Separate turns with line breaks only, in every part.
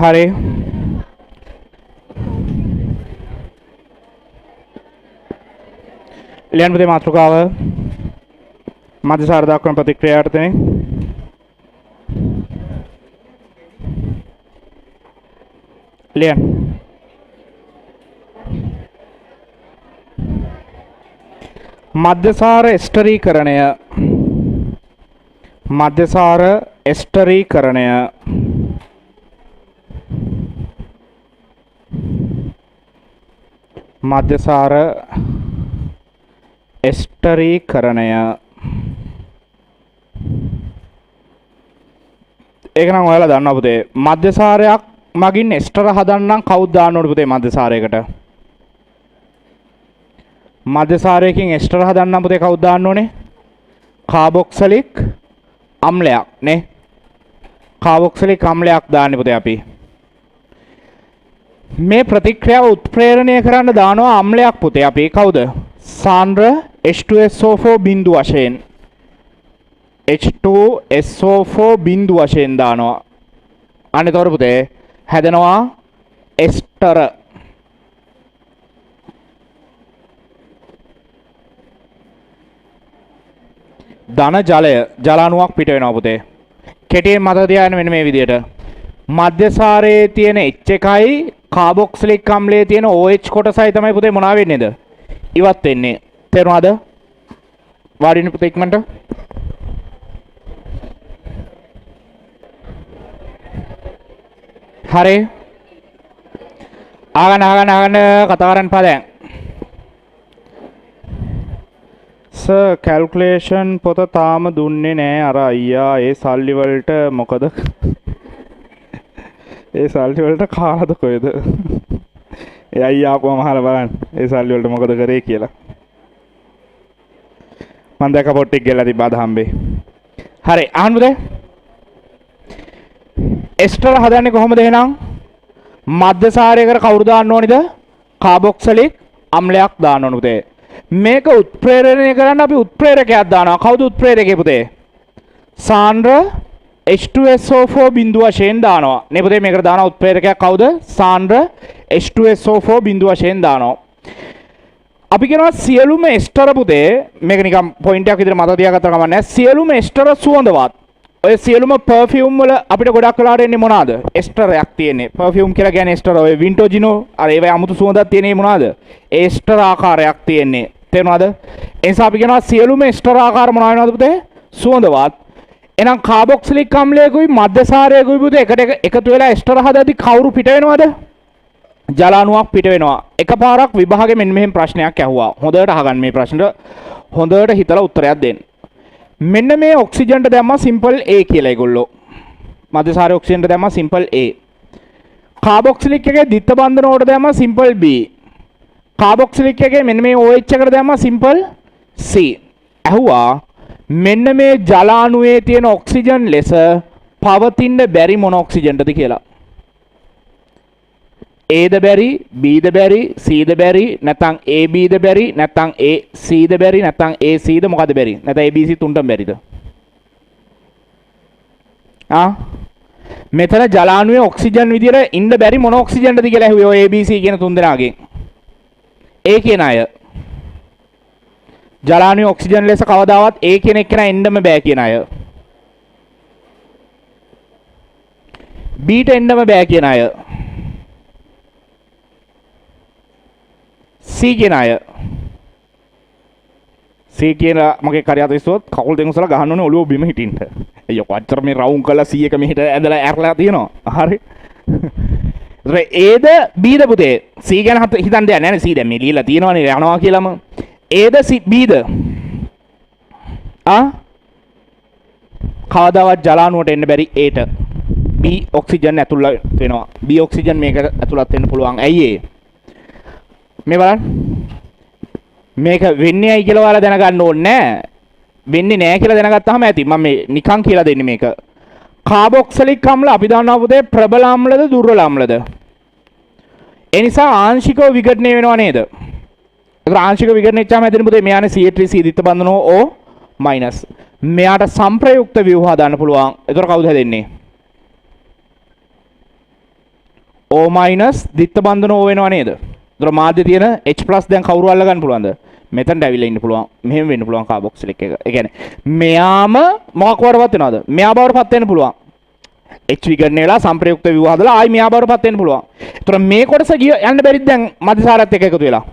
හරි. ලියන්න පුතේ මාතෘකාව. මධ්‍යසාර දක්වන ප්‍රතික්‍රියාවට දෙන්නේ. ලියන්න. මධ්‍යසාර එස්ටරීකරණය. මධ්‍යසාර එස්ටරීකරණය. මධ්‍යසාර එස්ටරීකරණය. ඒක නම් ඔයාලා දන්නවා පුතේ. මධ්‍යසාරයක් මගින් එස්ටර හදන්නම් කවුද දාන්න ඕනේ පුතේ මධ්‍යසාරයකට? මධ්‍යසාරයකින් එස්ටර හදන්නම් පුතේ කවුද දාන්න ඕනේ? කාබොක්සිලික් අම්ලයක් නේ. කාබොක්සිලික් අම්ලයක් දාන්නේ පුතේ අපි. මේ ප්‍රතික්‍රියාව උත්ප්‍රේරණය කරන්න දානවා අම්ලයක් පුතේ අපි. කවුද? සාන්ද්‍ර H2SO4 බිඳු වශයෙන්. H2SO4 බිඳු වශයෙන් දානවා. අනිතවර පුතේ හැදෙනවා එස්ටර. ධන ජලය ජලාණුවක් පිට වෙනවා පුතේ. කෙටියෙන් මතක තියාගන්න මෙන්න මේ විදිහට. මධ්‍යසාරයේ තියෙන H1යි කාබොක්සිලික් අම්ලයේ තියෙන OH කොටසයි තමයි පුතේ මොනවා වෙන්නේද? ඉවත් වෙන්නේ. තේරුණාද? වාඩින්න පුතේ ඉක්මනට. හරි. ආගන්න කතා කරන්න පදයන්. සර් කැල්කියුලේෂන් පොත තාම දුන්නේ නෑ අර අයියා. ඒ සල්ලි වලට මොකද? ඒ සල්ලි වලට කාලද කොහෙද? ඒ අයියා ආපුවම අහලා බලන්න. ඒ සල්ලි වලට මොකද කරේ කියලා. මම දැක්ක පොට්ටික් ගෙල්ලා තිබ්බා දහම්බේ. හරි අහන්න පුතේ. එස්ටර හදන්නේ කොහොමද එහෙනම්? මධ්‍යසාරයකට කවුරු දාන්න ඕනිද? කාබොක්සිලික් අම්ලයක් දාන්න ඕන පුතේ. මේක උත්ප්‍රේරණය කරන්න අපි උත්ප්‍රේරකයක් දානවා. කවුද උත්ප්‍රේරකේ පුතේ? සාන්ද්‍ර H2SO4 බිඳු වශයෙන් දානවා. නේ පුතේ මේකට දාන උත්ප්‍රේරකයක් කවුද? සාන්ද්‍ර H2SO4 බිඳු වශයෙන් දානවා. අපි කියනවා සියලුම එස්ටර පුතේ මේක නිකන් පොයින්ට් එකක් විදිහට මතක තියාගත්තා කමක් නැහැ. සියලුම එස්ටර සුවඳවත්. ඔය සියලුම පර්ෆියුම් වල අපිට ගොඩක් වෙලාවට එන්නේ මොනවාද? එස්ටරයක් තියෙන්නේ. පර්ෆියුම් කියලා කියන්නේ එස්ටර. ඔය වින්ටෝජිනෝ අර ඒවයි 아무තු සුවඳක් තියෙන්නේ මොනවාද? එස්ටර ආකාරයක් තියෙන්නේ. තේරුණාද? ඒ නිසා අපි කියනවා සියලුම එස්ටර ආකාර මොනවා වෙනවද පුතේ? සුවඳවත්. එහෙනම් කාබොක්සිලික් අම්ලයකුයි මධ්‍යසාරයකුයි පුතේ එකට එකතු වෙලා එස්ටර හදද්දි කවුරු පිට වෙනවද? ජලාණුවක් පිට වෙනවා. එකපාරක් විභාගෙ මෙන්න මෙහෙම ප්‍රශ්නයක් ඇහුවා. හොඳට අහගන්න මේ ප්‍රශ්නෙට. හොඳට හිතලා උත්තරයක් දෙන්න. මෙන්න මේ ඔක්සිජන්ට දැම්මා සිම්පල් A කියලා ඒගොල්ලෝ. මධ්‍යසාරයේ ඔක්සිජන්ට දැම්මා සිම්පල් A. කාබොක්සිලික් එකේ දිත්ත බන්ධන වලට දැම්මා සිම්පල් B. කාබොක්සිලික් එකේ මෙන්න මේ OH එකට දැම්මා සිම්පල් C. ඇහුවා මෙන්න මේ ජලාණුවේ තියෙන ඔක්සිජන් ලෙස පවතින්න බැරි මොන ඔක්සිජන්ටද කියලා. A ද බැරි, B ද බැරි, C ද බැරි, නැත්නම් AB ද බැරි, නැත්නම් AC ද බැරි, නැත්නම් AC ද මොකද බැරි? නැත්නම් ABC තුනටම බැරිද? මෙතන ජලාණුවේ ඔක්සිජන් විදියට ඉන්න බැරි මොන ඔක්සිජන්ටද කියලා ඇහුවේ ඔය ABC කියන තුන් දෙනාගෙන්. A කියන අය. ජලාණුවේ ඔක්සිජන් ලෙස කවදාවත් A කියන එක කෙනා එන්නම බෑ කියන අය. B ට එන්නම බෑ කියන අය. C කියන අය. C කියන මගේ කරියත ඉස්සුවොත් කකුල් දෙක උසලා ගහන්න ඕනේ ඔළුව බිම හිටින්න. අයියෝ කොච්චර මේ රවුම් කරලා C එක මෙහෙට ඇදලා ඇරලා තියෙනවා. හරි. A ද B ද පුතේ C ගැන හිතන්න දෙයක් නැහැ නේ. C දැන් මේ ලියලා තියෙනවනේ යනවා කියලාම. A ද B ද? කවදාවත් ජලාණුවට එන්න බැරි Aට B ඔක්සිජන් ඇතුළත් වෙනවා. B ඔක්සිජන් මේක ඇතුළත් වෙන්න පුළුවන්. ඇයි ඒ? මේ බලන්න. මේක වෙන්නේ ඇයි කියලා ඔයාලා දැනගන්න ඕනේ නැහැ. වෙන්නේ නැහැ කියලා දැනගත්තාම ඇති. මම මේ නිකන් කියලා දෙන්නේ මේක. කාබොක්සිලික් අම්ල අපි දන්නවා පුතේ ප්‍රබල අම්ලද දුර්වල අම්ලද? ඒ නිසා ආංශිකව විඝටනය වෙනව නේද? ඒක ආංශික විඝටනය වෙච්චාම ඇදෙන පුතේ මෙයානේ CH3 දිත්ත බඳනෝ O-. මෙයාට සංප්‍රයුක්ත ව්‍යුහ හදාන්න පුළුවන්. ඒතර කවුද හැදෙන්නේ? O minus දිත්ත බන්ධන O වෙනව නේද? ඒතර මාධ්‍ය තියෙන H+ දැන් කවුරු අල්ල ගන්න පුළුවන්ද? මෙතනට ඇවිල්ලා ඉන්න පුළුවන්. මෙහෙම වෙන්න පුළුවන් කාබොක්සිලික් එක. ඒ කියන්නේ මෙයාම මොකක් වඩපත් වෙනවද? මෙයා බවටපත් වෙන්න පුළුවන්. H විකරණය වෙලා සම්ප්‍රයුක්ත ව්‍යුහ හදලා ආයි මෙයා බවටපත් වෙන්න පුළුවන්. ඒතර මේ කොටස යන්න බැරිද දැන් මධ්‍යසාරයත් එක්ක එකතු වෙලා?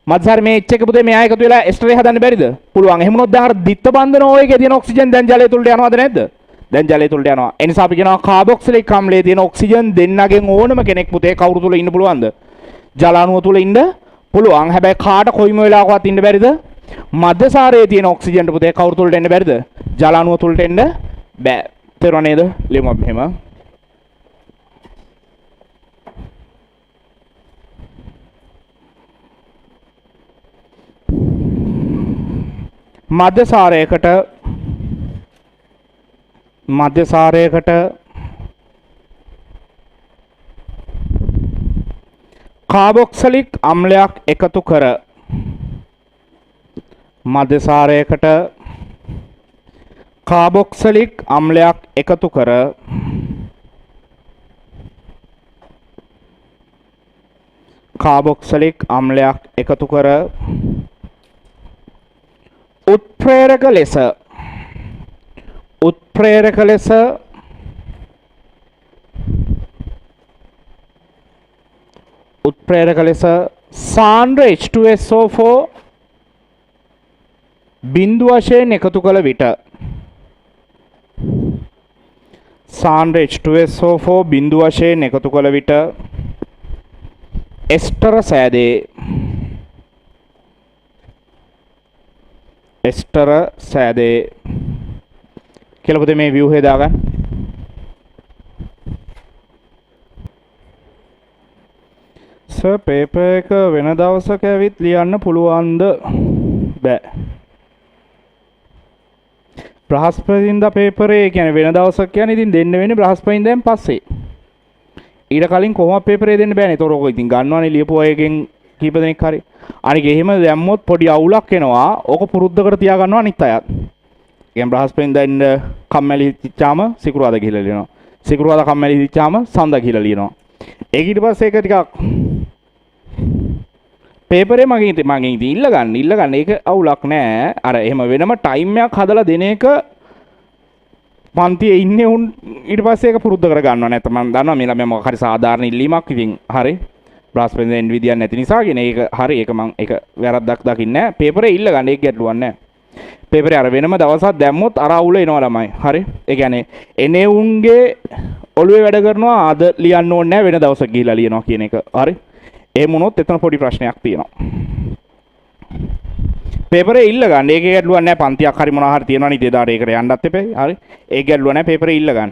මධ්‍යසාර මේ H එක පුතේ මෙයා එකතු වෙලා එස්ටරේ හදන්න බැරිද? පුළුවන්. එහෙම වුණොත් දැන් අර දිත්ත බන්ධන O එකේ තියෙන ඔක්සිජන් දැන් ජලය තුලට යනවද නැද්ද? දැන් ජලය තුලට යනවා. ඒ නිසා අපි කියනවා කාබොක්සිලික් අම්ලයේ තියෙන ඔක්සිජන් දෙන්නගෙන් ඕනම කෙනෙක් පුතේ කවුරු තුල ඉන්න පුළුවන්ද? ජල අණුව තුල ඉන්න පුළුවන්. හැබැයි කාට කොයිම වෙලාවකවත් ඉන්න බැරිද? මධ්‍යසාරයේ තියෙන ඔක්සිජන් පුතේ කවුරු තුලට එන්න බැරිද? ජල අණුව තුලට එන්න බෑ. තේරුණා නේද? ලියමු අපි මෙහෙම. මධ්‍යසාරයකට කාබොක්සිලික් අම්ලයක් එකතු කර මධ්‍යසාරයකට කාබොක්සිලික් අම්ලයක් එකතු කර කාබොක්සිලික් අම්ලයක් එකතු කර උත්ප්‍රේරක ලෙස සාන්ද්‍ර H2SO4 බිඳු වශයෙන් එකතු කළ විට සාන්ද්‍ර H2SO4 බිඳු වශයෙන් එකතු කළ විට එස්ටර සෑදේ කියලා පුතේ මේ view එක දාගන්න. සර් පේපර් එක වෙන දවසක ඇවිත් ලියන්න පුළුවන්ද? බෑ. බ්‍රහස්පතින්දා පේපරේ කියන්නේ වෙන දවසක් කියන්නේ ඉතින් දෙන්න වෙන්නේ බ්‍රහස්පතින්දාන් පස්සේ. ඊට කලින් කොහොමද පේපරේ දෙන්න බෑනේ. ඒතොර ඔක ඉතින් ගන්නවනේ ලියපු අයගෙන් කීප දෙනෙක් හරි. අනික එහෙම දැම්මොත් පොඩි අවුලක් එනවා. ඕක පුරුද්දකට තියා ගන්නවා අනිත් අයත්. කියන්නේ බ්‍රහස්පතින්දා ඉන්න කම්මැලි හිටිච්චාම සිකුරාදා ගිහලා ලියනවා. සිකුරාදා කම්මැලි හිටිච්චාම සඳා ගිහලා ලියනවා. ඒක ඊට පස්සේ ඒක ටිකක් පේපරේ මගෙන් ඉතින් ඉල්ල ගන්න ඒක අවුලක් නෑ. අර එහෙම වෙනම ටයිම් එකක් හදලා දෙන එක පන්තියේ ඉන්නේ උන් ඊට පස්සේ ඒක පුරුද්ද කර ගන්නවා. නැත්නම් මම දන්නවා මේ ළමයා මොකක් හරි සාධාරණ ඉල්ලීමක් ඉතින් හරි බ්‍රහස්පතින්දා එන්න විදියක් නැති නිසා කියන ඒක හරි. ඒක මම ඒක වැරද්දක් දකින්නේ නෑ. පේපරේ ඉල්ල ගන්න ඒක ගැටලුවක් නෑ. පේපරේ අර වෙනම දවසක් දැම්මොත් අර අවුල එනවා ළමයි. හරි. ඒ කියන්නේ එනේ උන්ගේ ඔළුවේ වැඩ කරනවා අද ලියන්න ඕනේ නෑ වෙන දවසක ගිහිලා ලියනවා කියන එක. හරි. එහෙම වුණොත් එතන පොඩි ප්‍රශ්නයක් තියෙනවා. පේපරේ ඉල්ල ගන්න. ඒකේ ගැටලුවක් නෑ. පන්තියක් හරි මොනවා හරි තියෙනවනේ ඉතින් එදාට ඒකට යන්නත් එපේ. හරි. ඒක ගැටලුවක් නෑ. පේපරේ ඉල්ල ගන්න.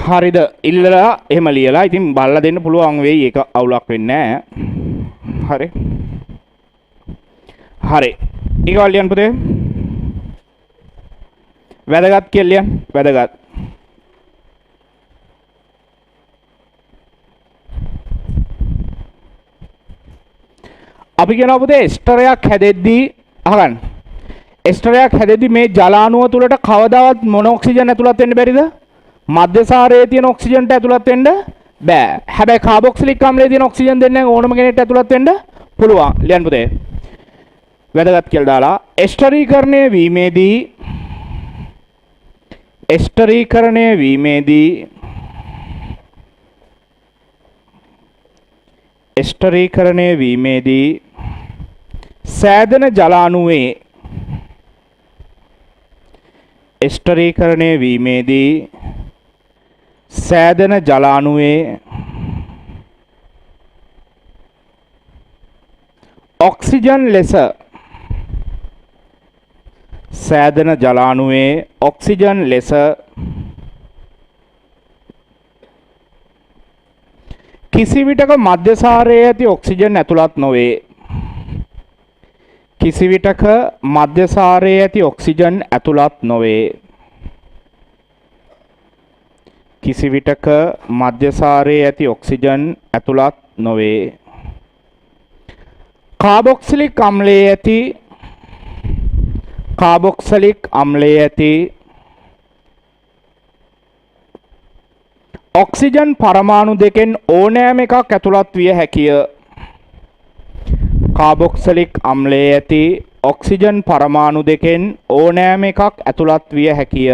හරිද? ඉල්ලලා එහෙම ලියලා ඉතින් බලලා දෙන්න පුළුවන් වෙයි. ඒක අවුලක් වෙන්නේ නෑ. හරි. හරි. ඊගොල්ලෝ ලියන්න පුතේ. වැදගත් කියලා ලියන්න. වැදගත්. අපි කියනවා පුතේ එස්ටරයක් හැදෙද්දී අහගන්න. එස්ටරයක් හැදෙද්දී මේ ජල අණුව තුලට කවදාවත් මොන ඔක්සිජන් ඇතුළත් වෙන්න බැරිද? මධ්‍යසාරයේ තියෙන ඔක්සිජන්ට ඇතුළත් වෙන්න බෑ. හැබැයි කාබොක්සිලික් අම්ලයේ තියෙන ඔක්සිජන් දෙන්නෙන් ඕනම කෙනෙක්ට ඇතුළත් වෙන්න පුළුවන්. ලියන්න පුතේ. වැදගත් කියලා දාලා එස්ටරීකරණය වීමේදී සෑදෙන ජල අණුවේ ඔක්සිජන් ලෙස කිසිවිටක මධ්‍යසාරයේ ඇති ඔක්සිජන් ඇතුළත් නොවේ. කාබොක්සිලික් අම්ලයේ ඇති ඔක්සිජන් පරමාණු දෙකෙන් ඕනෑම එකක් ඇතුළත් විය හැකිය. කාබොක්සිලික් අම්ලයේ ඇති ඔක්සිජන් පරමාණු දෙකෙන් ඕනෑම එකක් ඇතුළත් විය හැකිය.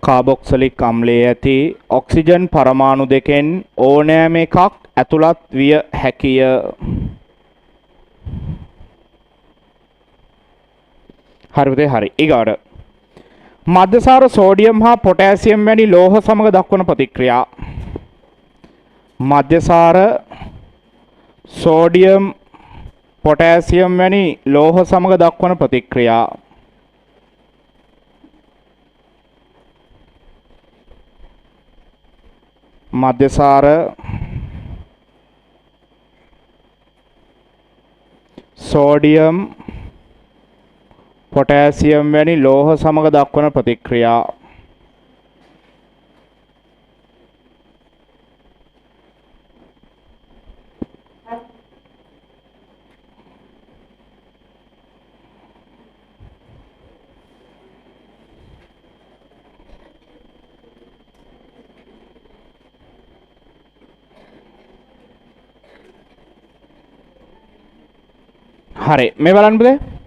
කාබොක්සිලික් අම්ලයේ ඇති ඔක්සිජන් පරමාණු දෙකෙන් ඕනෑම එකක් ඇතුළත් විය හැකිය. හරිද? හරි. ඊගාට මධ්‍යසාර සෝඩියම් හා පොටෑසියම් වැනි ලෝහ සමග දක්වන ප්‍රතික්‍රියා. මධ්‍යසාර සෝඩියම් පොටෑසියම් වැනි ලෝහ සමග දක්වන ප්‍රතික්‍රියා. මධ්‍යසාර සෝඩියම් පොටෑසියම් වැනි ලෝහ සමග දක්වන ප්‍රතික්‍රියා. හරි මේ බලන්න පුතේ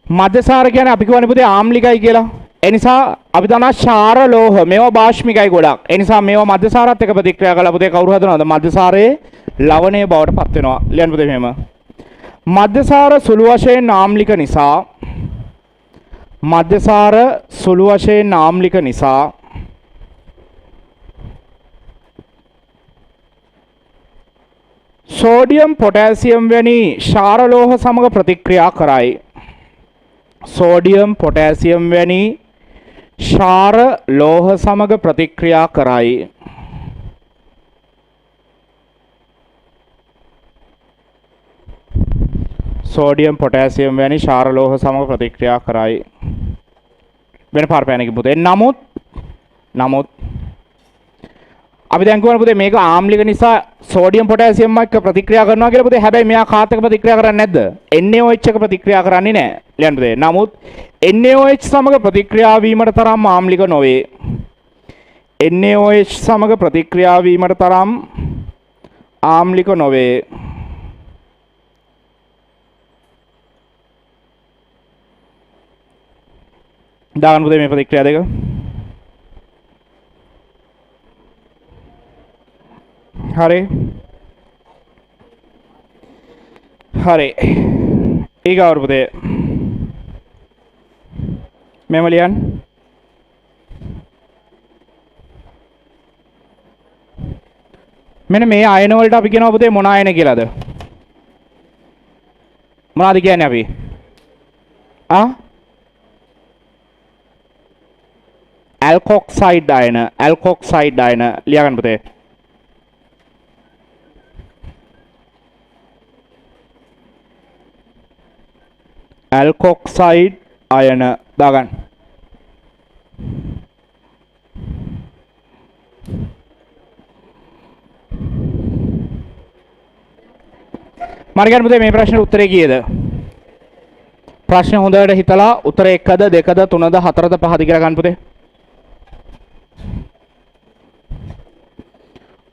මධ්‍යසාර කියන්නේ අපි කියවනේ පුතේ ආම්ලිකයි කියලා. ඒ නිසා අපි දන්නා ක්ෂාර ලෝහ මේවා බාෂ්මිකයි ගොඩක්. ඒ නිසා මේවා මධ්‍යසාරත් එක්ක ප්‍රතික්‍රියා කළා පුතේ කවුරු හදනවද? මධ්‍යසාරයේ ලවණයේ බවට පත් වෙනවා. ලියන්න පුතේ මෙහෙම. මධ්‍යසාර සුළු වශයෙන් ආම්ලික නිසා මධ්‍යසාර සුළු වශයෙන් ආම්ලික නිසා සෝඩියම් පොටෑසියම් වැනි ක්ෂාර ලෝහ සමග ප්‍රතික්‍රියා කරයි. සෝඩියම් පොටෑසියම් වැනි ක්ෂාර ලෝහ සමග ප්‍රතික්‍රියා කරයි. සෝඩියම් පොටෑසියම් වැනි ක්ෂාර ලෝහ සමග ප්‍රතික්‍රියා කරයි. වෙන පාරපෑනකින් පුතේ නමුත් අපි දැන් කියවන පුතේ මේක ආම්ලික නිසා සෝඩියම් පොටෑසියම් එක්ක ප්‍රතික්‍රියා කරනවා කියලා පුතේ. හැබැයි මෙයා කාත් එක්ක ප්‍රතික්‍රියා කරන්නේ නැද්ද? NaOH එක ප්‍රතික්‍රියා කරන්නේ නැහැ. ලියන්න පුතේ. නමුත් NaOH සමග ප්‍රතික්‍රියා වීමට තරම් ආම්ලික නොවේ. NaOH සමග ප්‍රතික්‍රියා වීමට තරම් ආම්ලික නොවේ. දාගන්න පුතේ මේ ප්‍රතික්‍රියා දෙක. හරි ඊගාවට පුතේ මෙම ලියන්න. මෙන්න මේ අයන වලට අපි කියනවා පුතේ මොන අයන කියලාද? මොනවද කියන්නේ අපි? ඇල්කොක්සයිඩ් අයන ලියාගන්න පුතේ. ඇල්කොක්සයිඩ් අයන දාගන්න. මම කියන්න පුතේ මේ ප්‍රශ්නෙට උත්තරේ කීයද? ප්‍රශ්න හොඳට හිතලා උත්තර 1ද 2ද 3ද 4ද 5ද කියලා ගන්න පුතේ.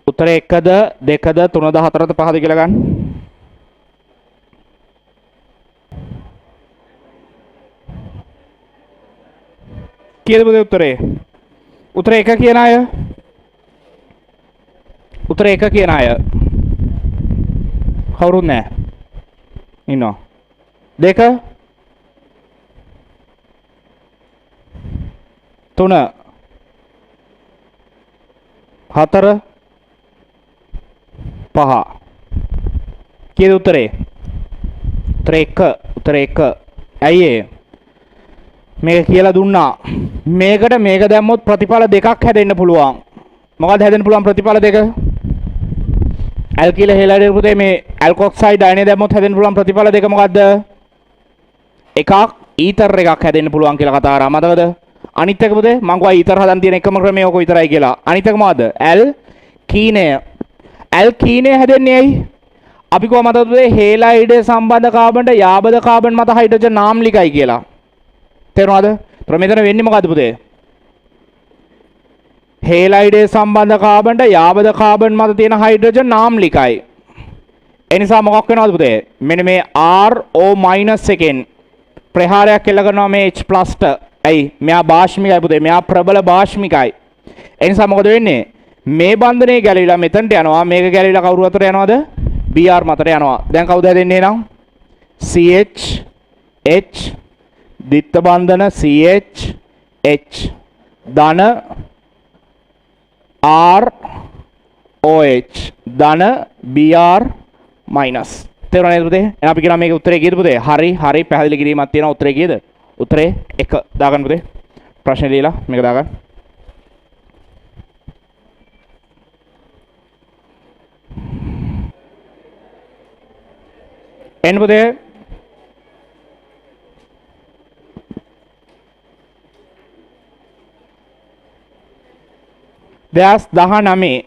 උත්තර 1ද 2ද 3ද 4ද 5ද කියලා ගන්න. කීයද පුතේ උත්තරේ? උත්තර 1 කියන අය? උත්තර 1 කියන අය කවුරුත් නැහැ. ඉන්නවා. 2 3 4 5 කීයද උත්තරේ? උත්තර 1 ඇයි ඒ? මේක කියලා දුන්නා. මේකට මේක දැම්මොත් ප්‍රතිඵල දෙකක් හැදෙන්න පුළුවන්. මොකක්ද හැදෙන්න පුළුවන් ප්‍රතිඵල දෙක? ඇල්කිල හෙලයිඩ් පුතේ මේ ඇල්කොක්සයිඩ් අයනේ දැම්මොත් හැදෙන්න පුළුවන් ප්‍රතිඵල දෙක මොකද්ද? එකක් ඊතර් එකක් හැදෙන්න පුළුවන් කියලා කතා කරා මතකද? අනිත් එක පුතේ මං ගියා ඊතර් හදන්න තියෙන එකම ක්‍රමය ඕක විතරයි කියලා. අනිත් එක මොකද්ද? ඇල්කීනය හැදෙන්නේ ඇයි? අපි කොහොමද මතකද පුතේ හෙලයිඩ් සම්බන්ධ කාබන්ට යාබද කාබන් මත හයිඩ්‍රජන් නාම්ලිකයි කියලා. තේරුණාද? මෙතන වෙන්නේ මොකද්ද පුතේ? හේලයිඩේ සම්බන්ධ කාබන්ට යාබද කාබන් මත තියෙන හයිඩ්‍රජන් නාම්ලිකයි. ඒ නිසා මොකක් වෙනවද පුතේ? මෙන්න මේ RO- එකෙන් ප්‍රහාරයක් එල්ල කරනවා මේ H+ ට. ඇයි? මෙයා භාෂ්මිකයි පුතේ. මෙයා ප්‍රබල භාෂ්මිකයි. ඒ නිසා මොකද වෙන්නේ? මේ බන්ධනය ගැලවිලා මෙතනට යනවා. මේක ගැලවිලා කවුරු අතට යනවද? Br මතට යනවා. දැන් කවුද හැදෙන්නේ නම්? CH H දිත්ත බන්ධන CH H ධන R OH ධන Br මයිනස්. තේරුණා නේද පුතේ? එහෙනම් අපි කියනවා මේකේ උත්තරේ කීයද පුතේ? හරි හරි පැහැදිලි කිරීමක් තියෙනවා. උත්තරේ කීයද? උත්තරේ 1 දාගන්න පුතේ. ප්‍රශ්නේ ලියලා මේක දාගන්න. එන්න පුතේ. දැස් 19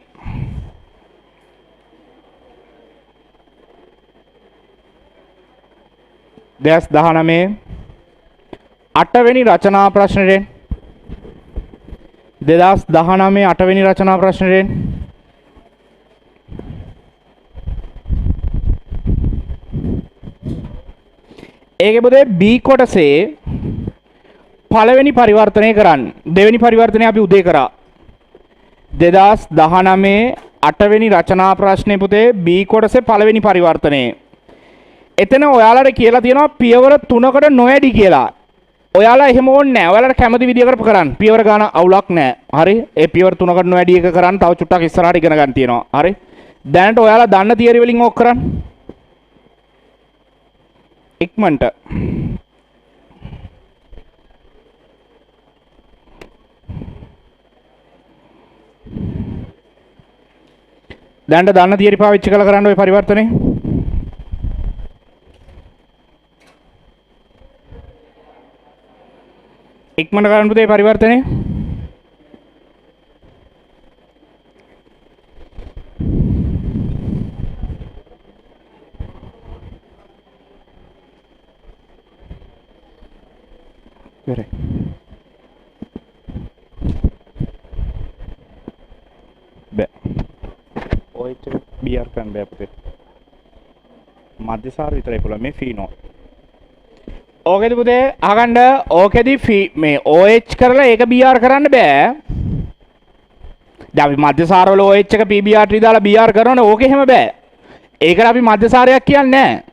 දැස් 19 8වෙනි රචනා ප්‍රශ්නෙට 2019 8වෙනි රචනා ප්‍රශ්නෙට ඒකේ පුතේ B කොටසේ පළවෙනි පරිවර්තනය කරන්න. දෙවෙනි පරිවර්තනය අපි උදේ කරා. 2019 8වෙනි රචනා ප්‍රශ්නේ පුතේ B කොටසේ පළවෙනි පරිවර්තනය. එතන ඔයාලට කියලා තියෙනවා පියවර 3කට නොවැඩි කියලා. ඔයාලා එහෙම ඕනේ නැහැ. ඔයාලට කැමති විදියකට කරන්න. පියවර ගන්න අවුලක් නැහැ. හරි? ඒ පියවර 3කට නොවැඩි එක කරන්න තව චුට්ටක් ඉස්සරහට ඉගෙන ගන්න තියෙනවා. හරි? දැනට ඔයාලා දන්න තියරි වලින් ඕක කරන්න. ඉක්මනට දැනට දන්න තියරි පාවිච්චි කරලා කරන්න ওই පරිවර්තනේ. ඉක්මනට කරන්න පුතේ පරිවර්තනේ. ඉවරයි. බෑ. ඔය එක බීආර් කරන්න බෑ පුතේ. මධ්‍යසාර විතරයි පුළුවන් මේ ෆීනෝල්. ඕකේද පුතේ අහගන්න ඕකේදී මේ OH කරලා ඒක BR කරන්න බෑ. දැන් අපි මධ්‍යසාර වල OH එක PBr3 දාලා BR කරනවනේ ඕකේ එහෙම බෑ. ඒකට අපි මධ්‍යසාරයක් කියන්නේ නැහැ.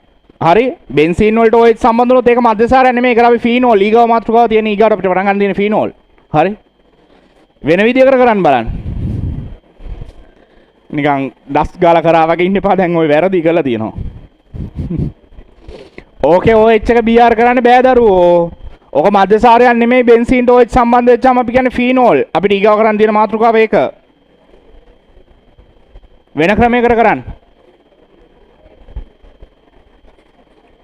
හරි බෙන්සීන් වලට OH සම්බන්ධ වුණොත් ඒක මධ්‍යසාරයක් නෙමෙයි. ඒකට අපි ෆීනෝල් ඊගව මාතෘකාව තියෙන ඊගවට අපිට පටන් ගන්න තියෙන ෆීනෝල්. හරි වෙන විදියකට කරන්න බලන්න. නිකන් ඩස් ගාලා කරා වගේ ඉන්න එපා. දැන් ওই වැරදි කරලා තියෙනවා. ඕකේ OH එක BR කරන්න බෑ දරුවෝ. ඕක මධ්‍යසාරයක් නෙමෙයි. බෙන්සීන්ට OH සම්බන්ධ වෙච්චාම අපි කියන්නේ ෆීනෝල්. අපිට ඊගව කරන්න තියෙන මාතෘකාව ඒක. වෙන ක්‍රමයකට කරන්න.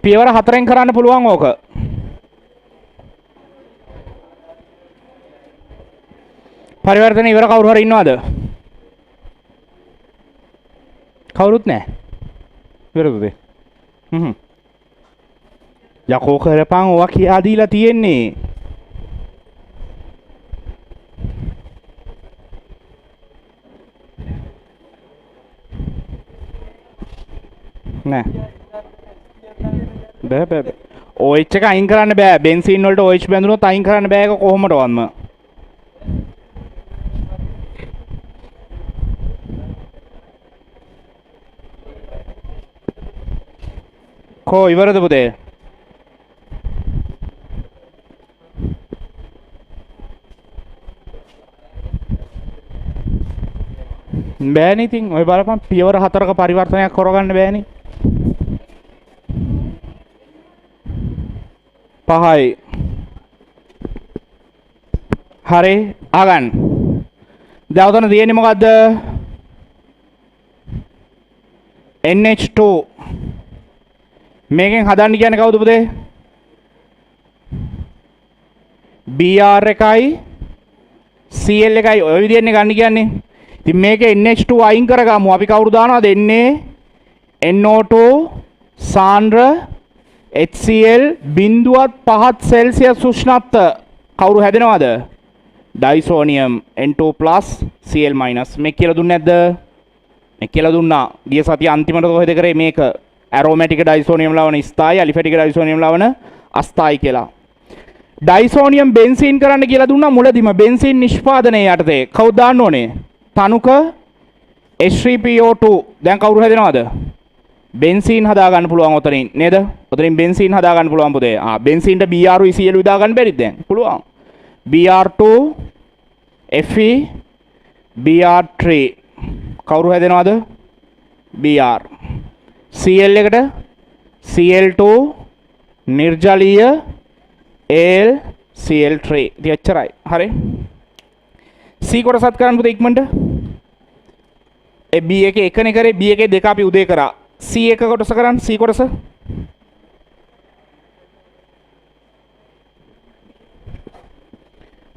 පියවර 4ෙන් කරන්න පුළුවන් ඕක. පරිවර්තන ඉවර කවුරු හරි ඉන්නවද? කවුරුත් නැහැ. ඉවරද? යකෝ කරපන් ඔවා කියා දීලා තියෙන්නේ. නෑ. බෑ. OH එක අයින් කරන්න බෑ. බෙන්සීන් වලට OH බැඳුනොත් අයින් කරන්න බෑ ඒක කොහොමදවත්ම. කෝ ඉවරද පුතේ? බෑනේ ඉතින් ඔය බලපන් පියවර 4ක පරිවර්තනයක් කරගන්න බෑනේ. 5යි. හරි අහගන්න. දැන් උතන තියෙන්නේ මොකද්ද? NH2 මේකෙන් හදන්න කියන්නේ කවුද පුතේ? Br එකයි Cl එකයි ඔය විදිහෙන්නේ ගන්න කියන්නේ. ඉතින් මේකේ NH2 අයින් කරගමු. අපි කවුරු දානවද? NO2 සාන්ද්‍ර HCl 0.5 සෙල්සියස් උෂ්ණත්ව කවුරු හැදෙනවද? ඩයිසෝනියම් N2+ Cl- මේ කියලා දුන්නේ නැද්ද? මේ කියලා දුන්නා. ගිය සතිය අන්තිමට කොහෙද කරේ මේක? ඇරෝමැටික් ඩයිසෝනියම් ලවණ ස්ථායි, ඇලිෆැටික් ඩයිසෝනියම් ලවණ අස්ථායි කියලා. ඩයිසෝනියම් බෙන්සීන් කරන්න කියලා දුන්නා මුලදිම බෙන්සීන් නිෂ්පාදනය යටතේ. කවුද දාන්න ඕනේ? තනුක H3PO2. දැන් කවුරු හැදෙනවද? බෙන්සීන් හදා ගන්න පුළුවන් ඔතනින් නේද? ඔතනින් බෙන්සීන් හදා ගන්න පුළුවන් පුතේ. බෙන්සීන්ට Br Cl විදා ගන්න බැරිද දැන්? පුළුවන්. Br2 Fe Br3 කවුරු හැදෙනවද? Br. Cl එකට Cl2 නිර්ජලීය Al Cl3. ඉතින් එච්චරයි. හරි. C කොටසත් කරන්න පුතේ ඉක්මනට. ඒ B එකේ එකනේ කරේ B එකේ දෙක අපි උදේ කරා. C එක කොටස කරන්න C කොටස.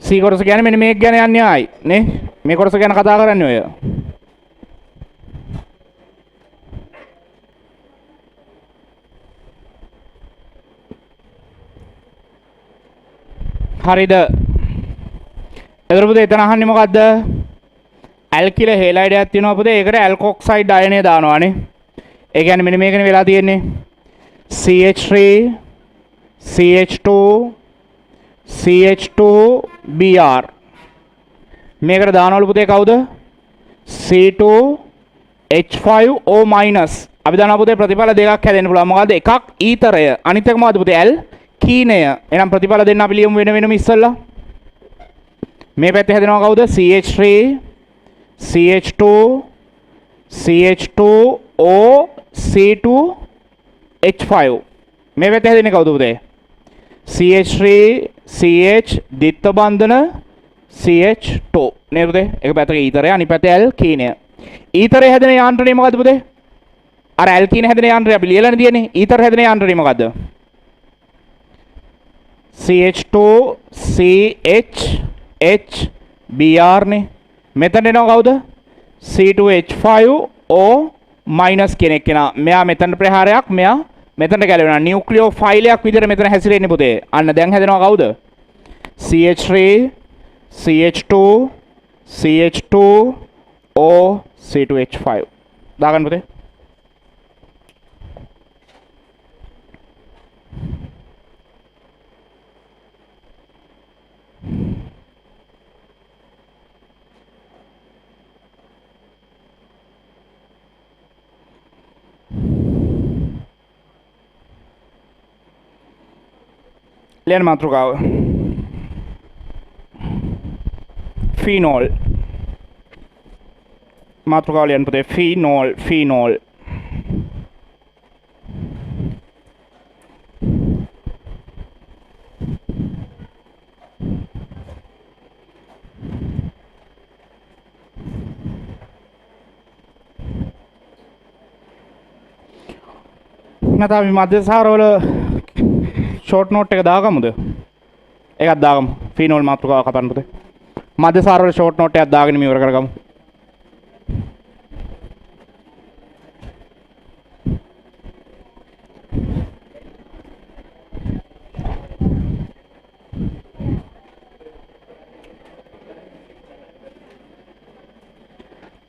C කොටස කියන්නේ මෙන්න මේක ගැන යන්නේ ආයි නේ. මේ කොටස ගැන කතා කරන්නේ ඔය. හරිද? එතකොට පුතේ එතන අහන්නේ මොකද්ද? ඇල්කිල හේලයිඩයක් තියෙනවා පුතේ. ඒකට ඇල්කොක්සයිඩ් අයනය දානවානේ. ඒ කියන්නේ මෙන්න මේකනේ වෙලා තියෙන්නේ. CH3 CH2 CH2 Br. මේකට දානවලු පුතේ කවුද? C2H5O-. අපි දානවා පුතේ ප්‍රතිඵල දෙකක් හැදෙන්න පුළුවන්. මොකද්ද? එකක් ඊතරය. අනිත් එක මොකද්ද පුතේ? ඇල්කීනය. එහෙනම් ප්‍රතිඵල දෙන්න අපි ලියමු වෙන වෙනම ඉස්සෙල්ලා. මේ පැත්තේ හැදෙනවා කවුද? CH3 CH2 CH2O C2H5. මේ පැත්තේ හැදෙන්නේ කවුද පුතේ? CH3 CH දිත්ත බන්ධන CH2 නේද පුතේ? එක පැත්තක ඊතරය අනිත් පැත්තේ ඇල්කීනය. ඊතරය හැදෙන යාන්ත්‍රණය මොකද්ද පුතේ? අර ඇල්කීන හැදෙන යාන්ත්‍රණය අපි ලියලානේ තියෙන්නේ. ඊතර හැදෙන යාන්ත්‍රණය මොකද්ද? CH2 CH Br නේ. මෙතන එනවා කවුද? C2H5O- කෙනෙක් කෙනා. මෙයා මෙතන ප්‍රහාරයක්, මෙයා මෙතනට ගැලවෙනවා. නියුක්ලියෝ ෆයිලයක් විදිහට මෙතන හැසිරෙන්නේ පුතේ. අන්න දැන් හැදෙනවා කවුද? CH3 CH2 CH2O C2H5. දාගන්න පුතේ. ලියන මාතෘකාව ෆීනෝල්. මාතෘකාව ලියන්න පුතේ. ෆීනෝල් නැත්නම් අපි මධ්‍යසාරවල ෂෝට් නෝට් එක දාගමුද? ඒකත් දාගමු. ෆීනෝල් මාතෘකාව කතන්න පුතේ. මධ්‍යසාරවල ෂෝට් නෝට් එකක් දාගෙන ඉවර කරගමු.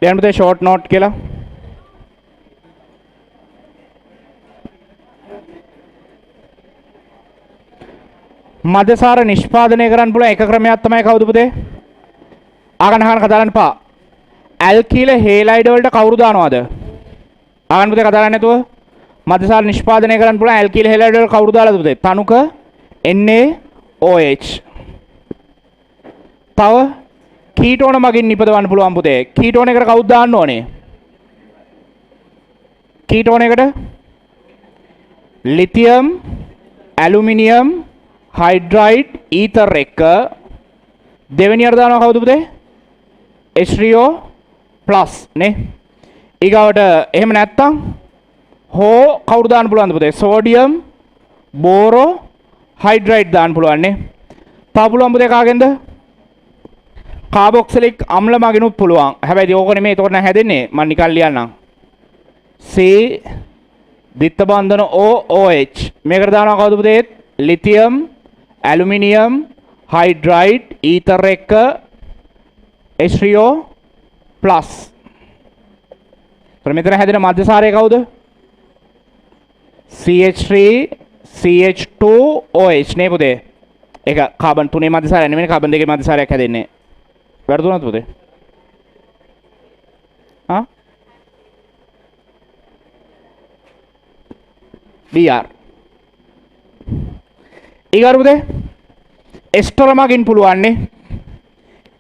දැන් පුතේ ෂෝට් නෝට් කියලා මධ්‍යසාර නිෂ්පාදනය කරන්න පුළුවන් එක ක්‍රමයක් තමයි කවුද පුතේ? ආගන්න කතා කරන්න එපා. ඇල්කිල හේලයිඩ් වලට කවුරු දානවද? ආගන්න පුතේ කතා කරන්න නැතුව. මධ්‍යසාර නිෂ්පාදනය කරන්න පුළුවන් ඇල්කිල හේලයිඩ් වල කවුරු දාලාද පුතේ? තනුක NaOH. තව කීටෝන මගින් නිපදවන්න පුළුවන් පුතේ. කීටෝන එකට කවුද දාන්න ඕනේ? කීටෝන එකට ලිතියම් ඇලුමිනියම් හයිඩ්‍රයිඩ් ඊතර් එක දෙවෙනියට දානවා කවුද පුතේ? H3O+ නේ. ඊගාවට එහෙම නැත්තම් හෝ කවුරු දාන්න පුළුවන්ද පුතේ? සෝඩියම් බෝරෝ හයිඩ්‍රයිඩ් දාන්න පුළුවන් නේ. තව පුළුවන් පුතේ කාගෙන්ද? කාබොක්සිලික් අම්ල මගිනුත් පුළුවන්. හැබැයි ඕක නෙමෙයි ඒකට නම් හැදෙන්නේ. මම නිකන් ලියන්නම්. C දිත්ත බන්ධන OH. මේකට දානවා කවුද පුතේ? ලිතියම් ඇලුමිනියම් හයිඩ්‍රයිඩ් ඊතර් එක H3O plus. මෙතන හැදෙන මධ්‍යසාරය කවුද? CH3 CH2OH නේ පුතේ. ඒක කාබන් 3 මධ්‍යසාරය නෙමෙයි කාබන් 2 මධ්‍යසාරයක් හැදෙන්නේ. වැරදුනත් පුතේ? හා? Br. ඊගාර පුතේ එස්ටර මගින් පුළුවන් නේ.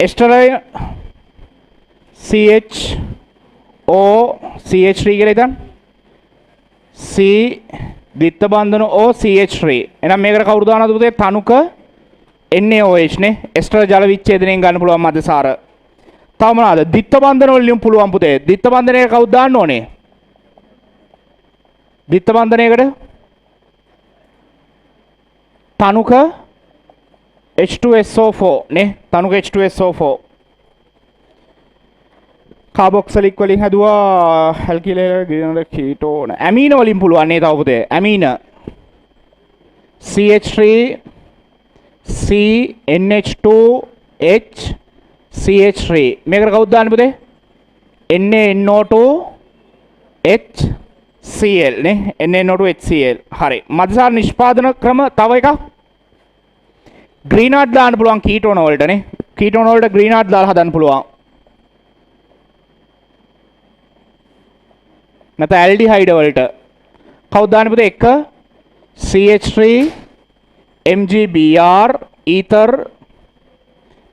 එස්ටරය CHO CH3 කියලා හිතන්න. C ද්විත්ව බන්ධන O CH3. එහෙනම් මේකට කවුරු දානවද පුතේ? තනුක NaOH නේ. එස්ටර ජල විච්ඡේදනයෙන් ගන්න පුළුවන් මධ්‍යසාර. තව මොනවාද? ද්විත්ව බන්ධන වලින් පුළුවන් පුතේ. ද්විත්ව බන්ධනයකට කවුද දාන්න ඕනේ? ද්විත්ව බන්ධනයකට තනුක H2SO4 නේ. තනුක H2SO4 කාබොක්සිලික් වලින් හැදුවා ඇල්කිලේට ගිනන කීටෝන ඇමීන වලින් පුළුවන් නේ තව පුතේ. ඇමීන CH3 CNH2H CH3 මේකට කවුද දාන්නේ පුතේ? NaNO2 HCl නේ. NaNO2 HCl. හරි. මධ්‍යසාර නිෂ්පාදන ක්‍රම තව එකක්. ග්‍රීනාඩ් දාන්න පුළුවන් කීටෝන වලට නේ. කීටෝන වලට ග්‍රීනාඩ් දාලා හදන්න පුළුවන්. නැත්නම් ඇල්ඩිහයිඩ් වලට කවුද දාන්නේ පුතේ? එක CH3 MgBr ඊතර්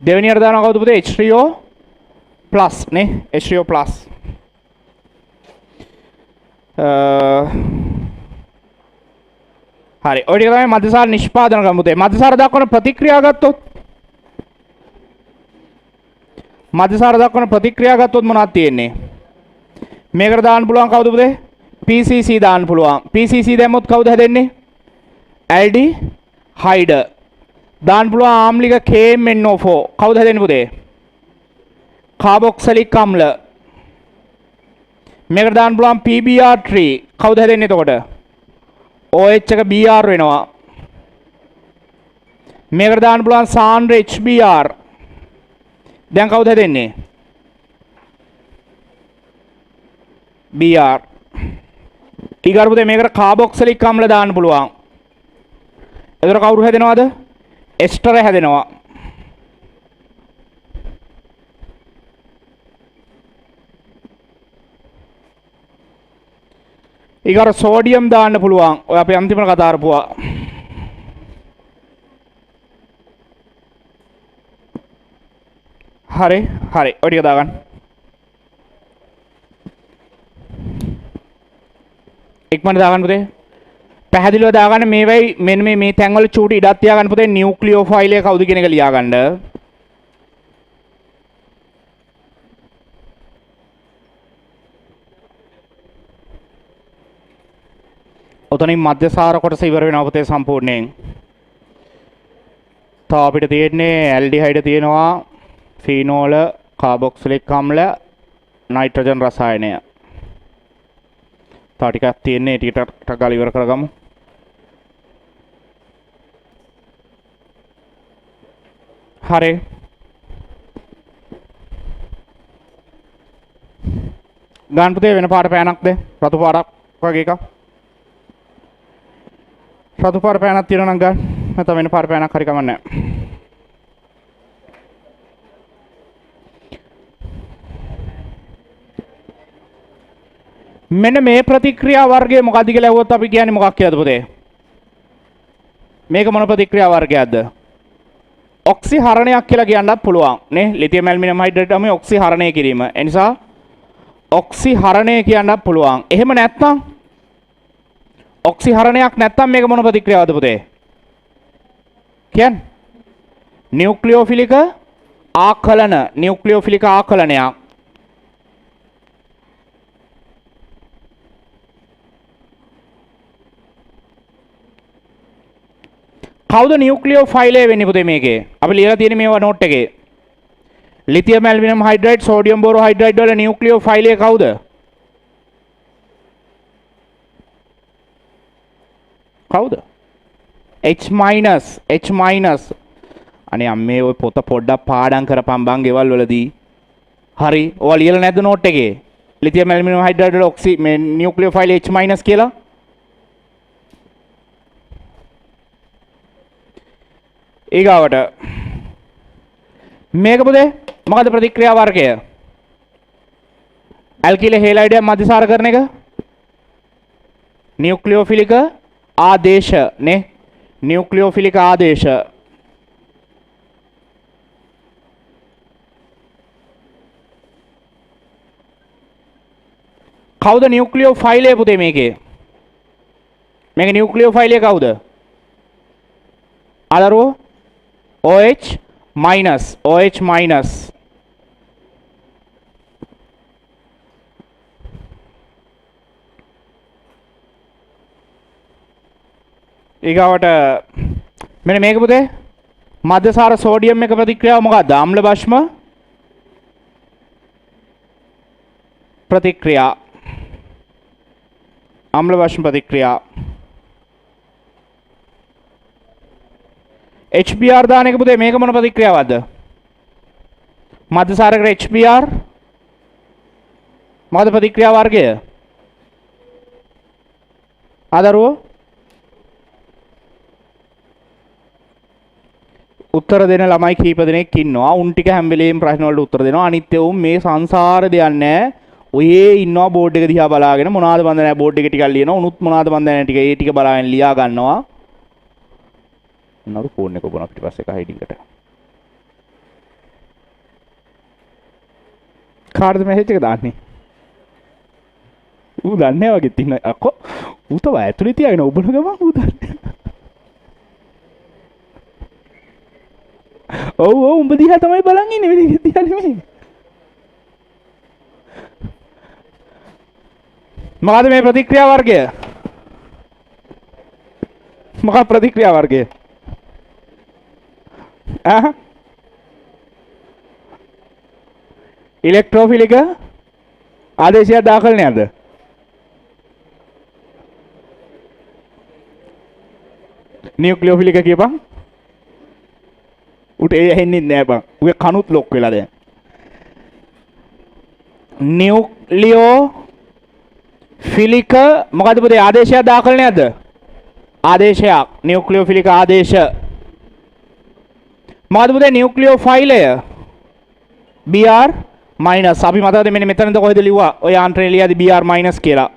දෙවෙනියට දානවා කවුද පුතේ? H3O plus නේ. H3O plus. හරි. ඔය ටික තමයි මධ්‍යසාර නිෂ්පාදන ක්‍රම පුතේ. මධ්‍යසාර දක්වන ප්‍රතික්‍රියා ගත්තොත් මොනවද තියෙන්නේ? මේකට දාන්න පුළුවන් කවුද පුතේ? PCC දාන්න පුළුවන්. PCC දැම්මොත් කවුද හැදෙන්නේ? ඇල්ඩිහයිඩ්. දාන්න පුළුවන් ආම්ලික KMNO4 කවුද හැදෙන්නේ පුතේ? කාබොක්සිලික් අම්ල. මේකට දාන්න පුළුවන් PBr3 කවුද හැදෙන්නේ එතකොට? OH එක Br වෙනවා. මේකට දාන්න පුළුවන් සාන්ද්‍ර HBr. දැන් කවුද හැදෙන්නේ? Br. ඊගාර පුතේ මේකට කාබොක්සිලික් අම්ල දාන්න පුළුවන්. එතකොට කවුරු හැදෙනවද? එස්ටර හැදෙනවා. ඊගාර සෝඩියම් දාන්න පුළුවන්. ඔය අපි අන්තිමට කතා කරපුවා. හරි. ඔය ටික දාගන්න. ඉක්මනට දාගන්න පුතේ. පැහැදිලිව දාගන්න මේ වෙයි මෙන්න මේ තැන්වල චූටි ඉඩක් තියාගන්න පුතේ. නියුක්ලියෝෆයිල් එක කවුද කියන එක ලියාගන්න. ඔතනින් මධ්‍යසාර කොටස ඉවර වෙනවා පුතේ සම්පූර්ණයෙන්. තව අපිට තියෙන්නේ ඇල්ඩිහයිඩ් තියෙනවා, ෆීනෝල, කාබොක්සිලික් අම්ල, නයිට්‍රජන් රසායනය. තව ටිකක් තියෙන්නේ ටිකට ගාලා ඉවර කරගමු. හරි. ගන්න පුතේ වෙන පාට පෑනක්ද? රතු පාටක් වගේ එකක්. රතු පාට පෑනක් තියෙනවා නම් ගන්න. නැත්නම් වෙන පාට පෑනක් හරි කමක් නැහැ. මෙන්න මේ ප්‍රතික්‍රියා වර්ගය මොකක්ද කියලා ඇහුවොත් අපි කියන්නේ මොකක් කියලාද පුතේ? මේක මොන ප්‍රතික්‍රියා වර්ගයක්ද? ඔක්සිහරණයක් කියලා කියන්නත් පුළුවන් නේ. ලිතියම් ඇල්මිනියම් හයිඩ්‍රේට් තමයි ඔක්සිහරණය කිරීම. ඒ නිසා ඔක්සිහරණය කියන්නත් පුළුවන්. එහෙම නැත්නම් ඔක්සිහරණයක් නැත්නම් මේක මොන ප්‍රතික්‍රියාවද පුතේ? කියන්නේ නියුක්ලියෝෆිලික ආකලන. නියුක්ලියෝෆිලික ආකලනයක්. කවුද නියුක්ලියෝෆයිලය වෙන්නේ පුතේ මේකේ? අපි ලියලා තියෙන මේවා නෝට් එකේ. ලිතියම් ඇල්මිනියම් හයිඩ්‍රයිඩ්, සෝඩියම් බෝරෝ හයිඩ්‍රයිඩ් වල නියුක්ලියෝෆයිලය කවුද? කවුද? H-. අනේ අම්මේ ඔය පොත පොඩ්ඩක් පාඩම් කරපන් බං ගෙවල් වලදී. හරි. ඔයා ලියලා නැද්ද නෝට් එකේ? ලිතියම් ඇලුමිනියම් හයිඩ්‍රයිඩ් ඔක්සි මේ නියුක්ලියෝෆයිල් H- කියලා. ඊගාවට මේක පුතේ මොකද ප්‍රතික්‍රියා වර්ගය? ඇල්කිල හේලයිඩයක් මධ්‍යසාර කරන එක නියුක්ලියෝෆිලික ආදේශ නේ. නියුක්ලියෝෆිලික ආදේශ. කවුද නියුක්ලියෝෆයිලය පුතේ මේකේ? මේක නියුක්ලියෝෆයිලය කවුද? අලරුව OH minus OH minus. ඊගාවට මෙන්න මේක පුතේ මධ්‍යසාර සෝඩියම් එක ප්‍රතික්‍රියාව මොකක්ද? අම්ල භස්ම ප්‍රතික්‍රියා. අම්ල භස්ම ප්‍රතික්‍රියා. HBr දාන එක පුතේ මේක මොන ප්‍රතික්‍රියාවක්ද? මධ්‍යසාරයකට HBr මොකද ප්‍රතික්‍රියා වර්ගය? ආදරුවෝ උත්තර දෙන ළමයි කීප දෙනෙක් ඉන්නවා. උන් ටික හැම වෙලේම ප්‍රශ්න වලට උත්තර දෙනවා. අනිත් ඒවා මේ සංසාර දෙයක් නැහැ. ඔයේ ඉන්නවා බෝඩ් එක දිහා බලාගෙන මොනවාද බන්ද නැහැ බෝඩ් එකේ ටිකක් ලියනවා. උනුත් මොනවාද බන්ද නැහැ ටික ඒ ටික බලාගෙන ලියා ගන්නවා. නරු ෆෝන් එක ඔබන අපිට පස්සේ හයිඩින්ගට. කාටද මැසේජ් එක දාන්නේ? ඌ දන්නේ වගේ තින්න අක්කෝ ඌ තව ඇතුලේ තියාගෙන ඔබන ගමන් ඌ දන්නේ. ඔව් ඔව් උඹ දිහා තමයි බලන් ඉන්නේ වෙන දිහා නෙමෙයි. මොකද මේ ප්‍රතික්‍රියා වර්ගය? මොකක් ප්‍රතික්‍රියා වර්ගය? ඉලෙක්ට්‍රෝෆිලික ආදේශයක් දාකල් නේද? නියුක්ලියෝෆිලික කියපන්. උට ඒ ඇහෙන්නේ නැහැ බං. උගේ කනුත් ලොක් වෙලා දැන්. නියුක්ලියෝෆිලික මොකද පුතේ ආදේශයක් දාකල් නේද? ආදේශයක් නියුක්ලියෝෆිලික ආදේශ. මොකද පුතේ නියුක්ලියෝෆයිලය? Br minus. අපි මතකද මෙන්න මෙතනද කොහෙද ලිව්වා? ඔය ආන්ත්‍රේ ලියද්දි Br minus කියලා.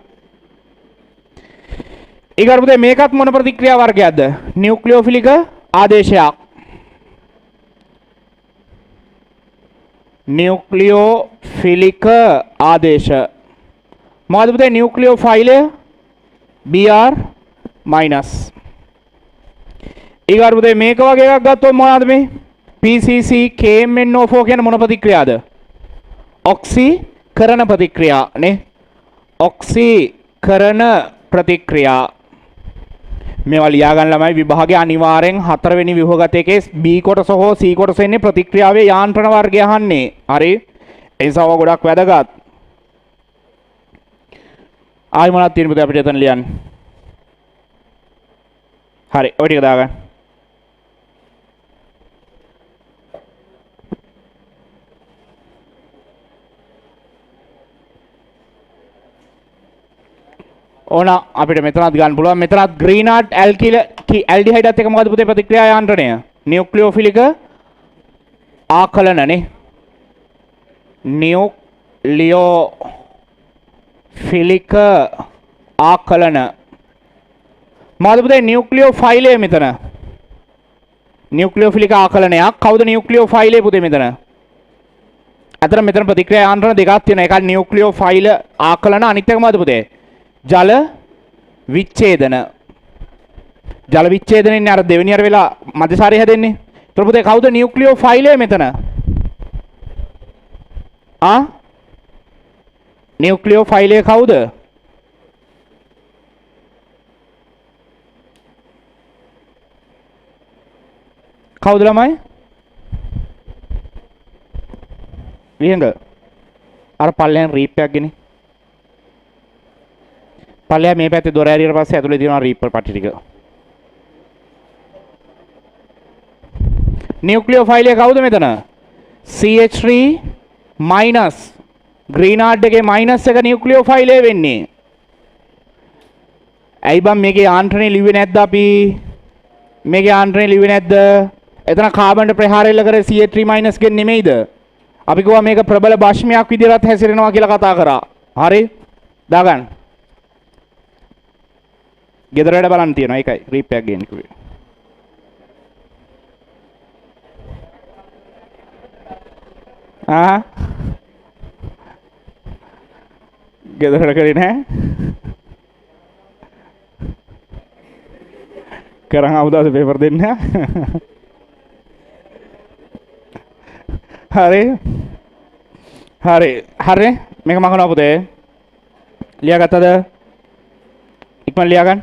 ඊගොල්ලෝ පුතේ මේකත් මොන ප්‍රතික්‍රියා වර්ගයක්ද? නියුක්ලියෝෆිලික ආදේශයක්. නියුක්ලියෝෆිලික ආදේශ. මොකද පුතේ නියුක්ලියෝෆයිලය? Br minus. ඊගොල්ලෝ පුතේ මේක වගේ එකක් ගත්තොත් මොනවද මේ? PCC KMnO4 කියන මොන ප්‍රතික්‍රියාවද? ඔක්සිකරණ ප්‍රතික්‍රියා නේ. ඔක්සිකරණ ප්‍රතික්‍රියා. මේවා ලියා ගන්න ළමයි විභාගයේ අනිවාර්යෙන් 4 වෙනි ව්‍යුහගත එකේ B කොටස හෝ C කොටස එන්නේ ප්‍රතික්‍රියාවේ යාන්ත්‍රණ වර්ගය අහන්නේ. හරි? ඒ නිසා ඔය ගොඩක් වැදගත්. ආයි මොනවද තියෙන්නේ පුතේ අපිට එතන ලියන්න? හරි. ඔය ටික දාගන්න. ඕන අපිට මෙතනත් ගන්න පුළුවන්. මෙතනත් ග්‍රීනාට් ඇල්කිල ඇල්ඩිහයිඩත් එක මොකද පුතේ ප්‍රතික්‍රියා යාන්ත්‍රණය? නියුක්ලියෝෆිලික ආකලනනේ. නියුක්ලියෝෆිලික ආකලන. මොකද පුතේ නියුක්ලියෝෆයිලය මෙතන? නියුක්ලියෝෆිලික ආකලනයක්. කවුද නියුක්ලියෝෆයිලය පුතේ මෙතන? අතන මෙතන ප්‍රතික්‍රියා යාන්ත්‍රණ දෙකක් තියෙනවා. එකක් නියුක්ලියෝෆයිල ආකලන අනිත් එක මොකද පුතේ? ජල විච්ඡේදන. ජල විච්ඡේදනනේ අර දෙවෙනි අර වෙලා මධ්‍යසාරය හැදෙන්නේ. ඒතර පුතේ කවුද නියුක්ලියෝෆයිලය මෙතන? නියුක්ලියෝෆයිලය කවුද? කවුද ළමයි? විහංග අර පල්ලෙන් රීප්යක් ගෙනේ. පල්ලෙහා මේ පැත්තේ දොර ඇරියට පස්සේ ඇතුලේ තියෙනවා රීපර් පටි ටික. නියුක්ලියෝෆයිල් එක කවුද මෙතන? CH3 minus ග්‍රීනාඩ් එකේ මයිනස් එක නියුක්ලියෝෆයිල් වෙන්නේ. ඇයි බං මේකේ යාන්ත්‍රණය ලිව්වේ නැද්ද අපි? මේකේ යාන්ත්‍රණය ලිව්වේ නැද්ද? එතන කාබන්ට ප්‍රහාරය එල්ල කරේ CH3 minus ගෙන් නෙමෙයිද? අපි කිව්වා මේක ප්‍රබල භාෂ්මයක් විදිහට හැසිරෙනවා කියලා කතා කරා. හරි? දාගන්න. ගෙදර වැඩ බලන්න තියෙනවා. ඒකයි රීප් එකක් ගේන්න කිව්වේ. ගෙදර වැඩ කරේ නැහැ. කරන් ආවදාස පේපර් දෙන්න. හරි. හරි. හරි. මේක මම කරනවා පුතේ. ලියාගත්තද? ඉක්මන් ලියා ගන්න.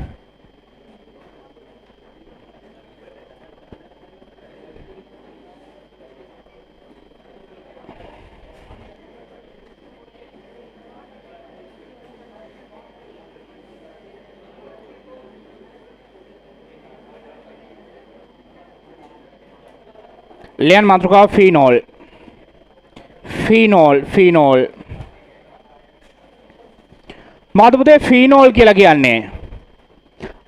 ලියන් මාතෘකාව ෆීනෝල්. ෆීනෝල්. මාතෘපුතේ ෆීනෝල් කියලා කියන්නේ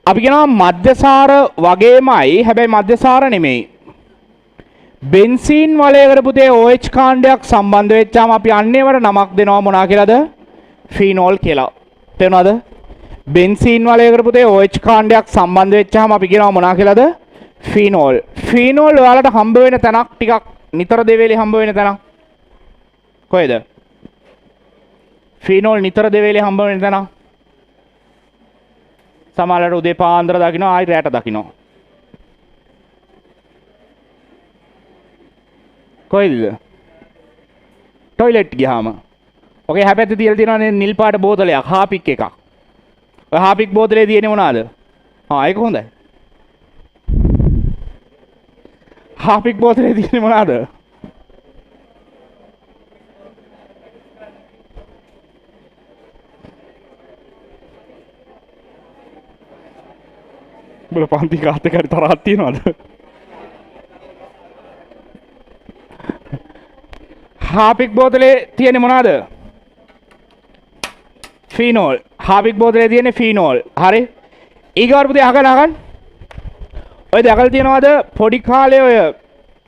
අපි කියනවා මධ්‍යසාර වගේමයි, හැබැයි මධ්‍යසාර නෙමෙයි. බෙන්සීන් වලයකට පුතේ OH කාණ්ඩයක් සම්බන්ධ වෙච්චාම අපි අන්නේවට නමක් දෙනවා මොනවා කියලාද? ෆීනෝල් කියලා. තේරුණාද? බෙන්සීන් වලයකට පුතේ OH කාණ්ඩයක් සම්බන්ධ වෙච්චාම අපි කියනවා මොනවා කියලාද? ෆීනෝල්. ෆීනෝල් ඔයාලට හම්බ වෙන තැනක් ටිකක් නිතර දෙවේලේ හම්බ වෙන තැනක් කොහෙද? ෆීනෝල් නිතර දෙවේලේ හම්බ වෙන තැනක්. සමහරවිට උදේ පාන්දර දකින්න ආයි රැට දකින්න. කොහෙද? টয়ලට් ගියාම. ඔගේ හැපැත්තේ තියලා තියෙනවා නිල් පාට බෝතලයක්, හාපික් එකක්. ඔය හාපික් බෝතලේ තියෙන්නේ මොනවාද? ඒක හොඳයි. හාපික් බෝතලේ තියෙන්නේ මොනවාද? බල පන්ති කාත් එක්ක තරහක් තියනවද? හාපික් බෝතලේ තියෙන්නේ මොනවාද? ෆීනෝල්. හාපික් බෝතලේ තියෙන්නේ ෆීනෝල්. හරි. ඊගාවට පුතේ අහගන්න. ඔය දැකලා තියෙනවද පොඩි කාලේ ඔය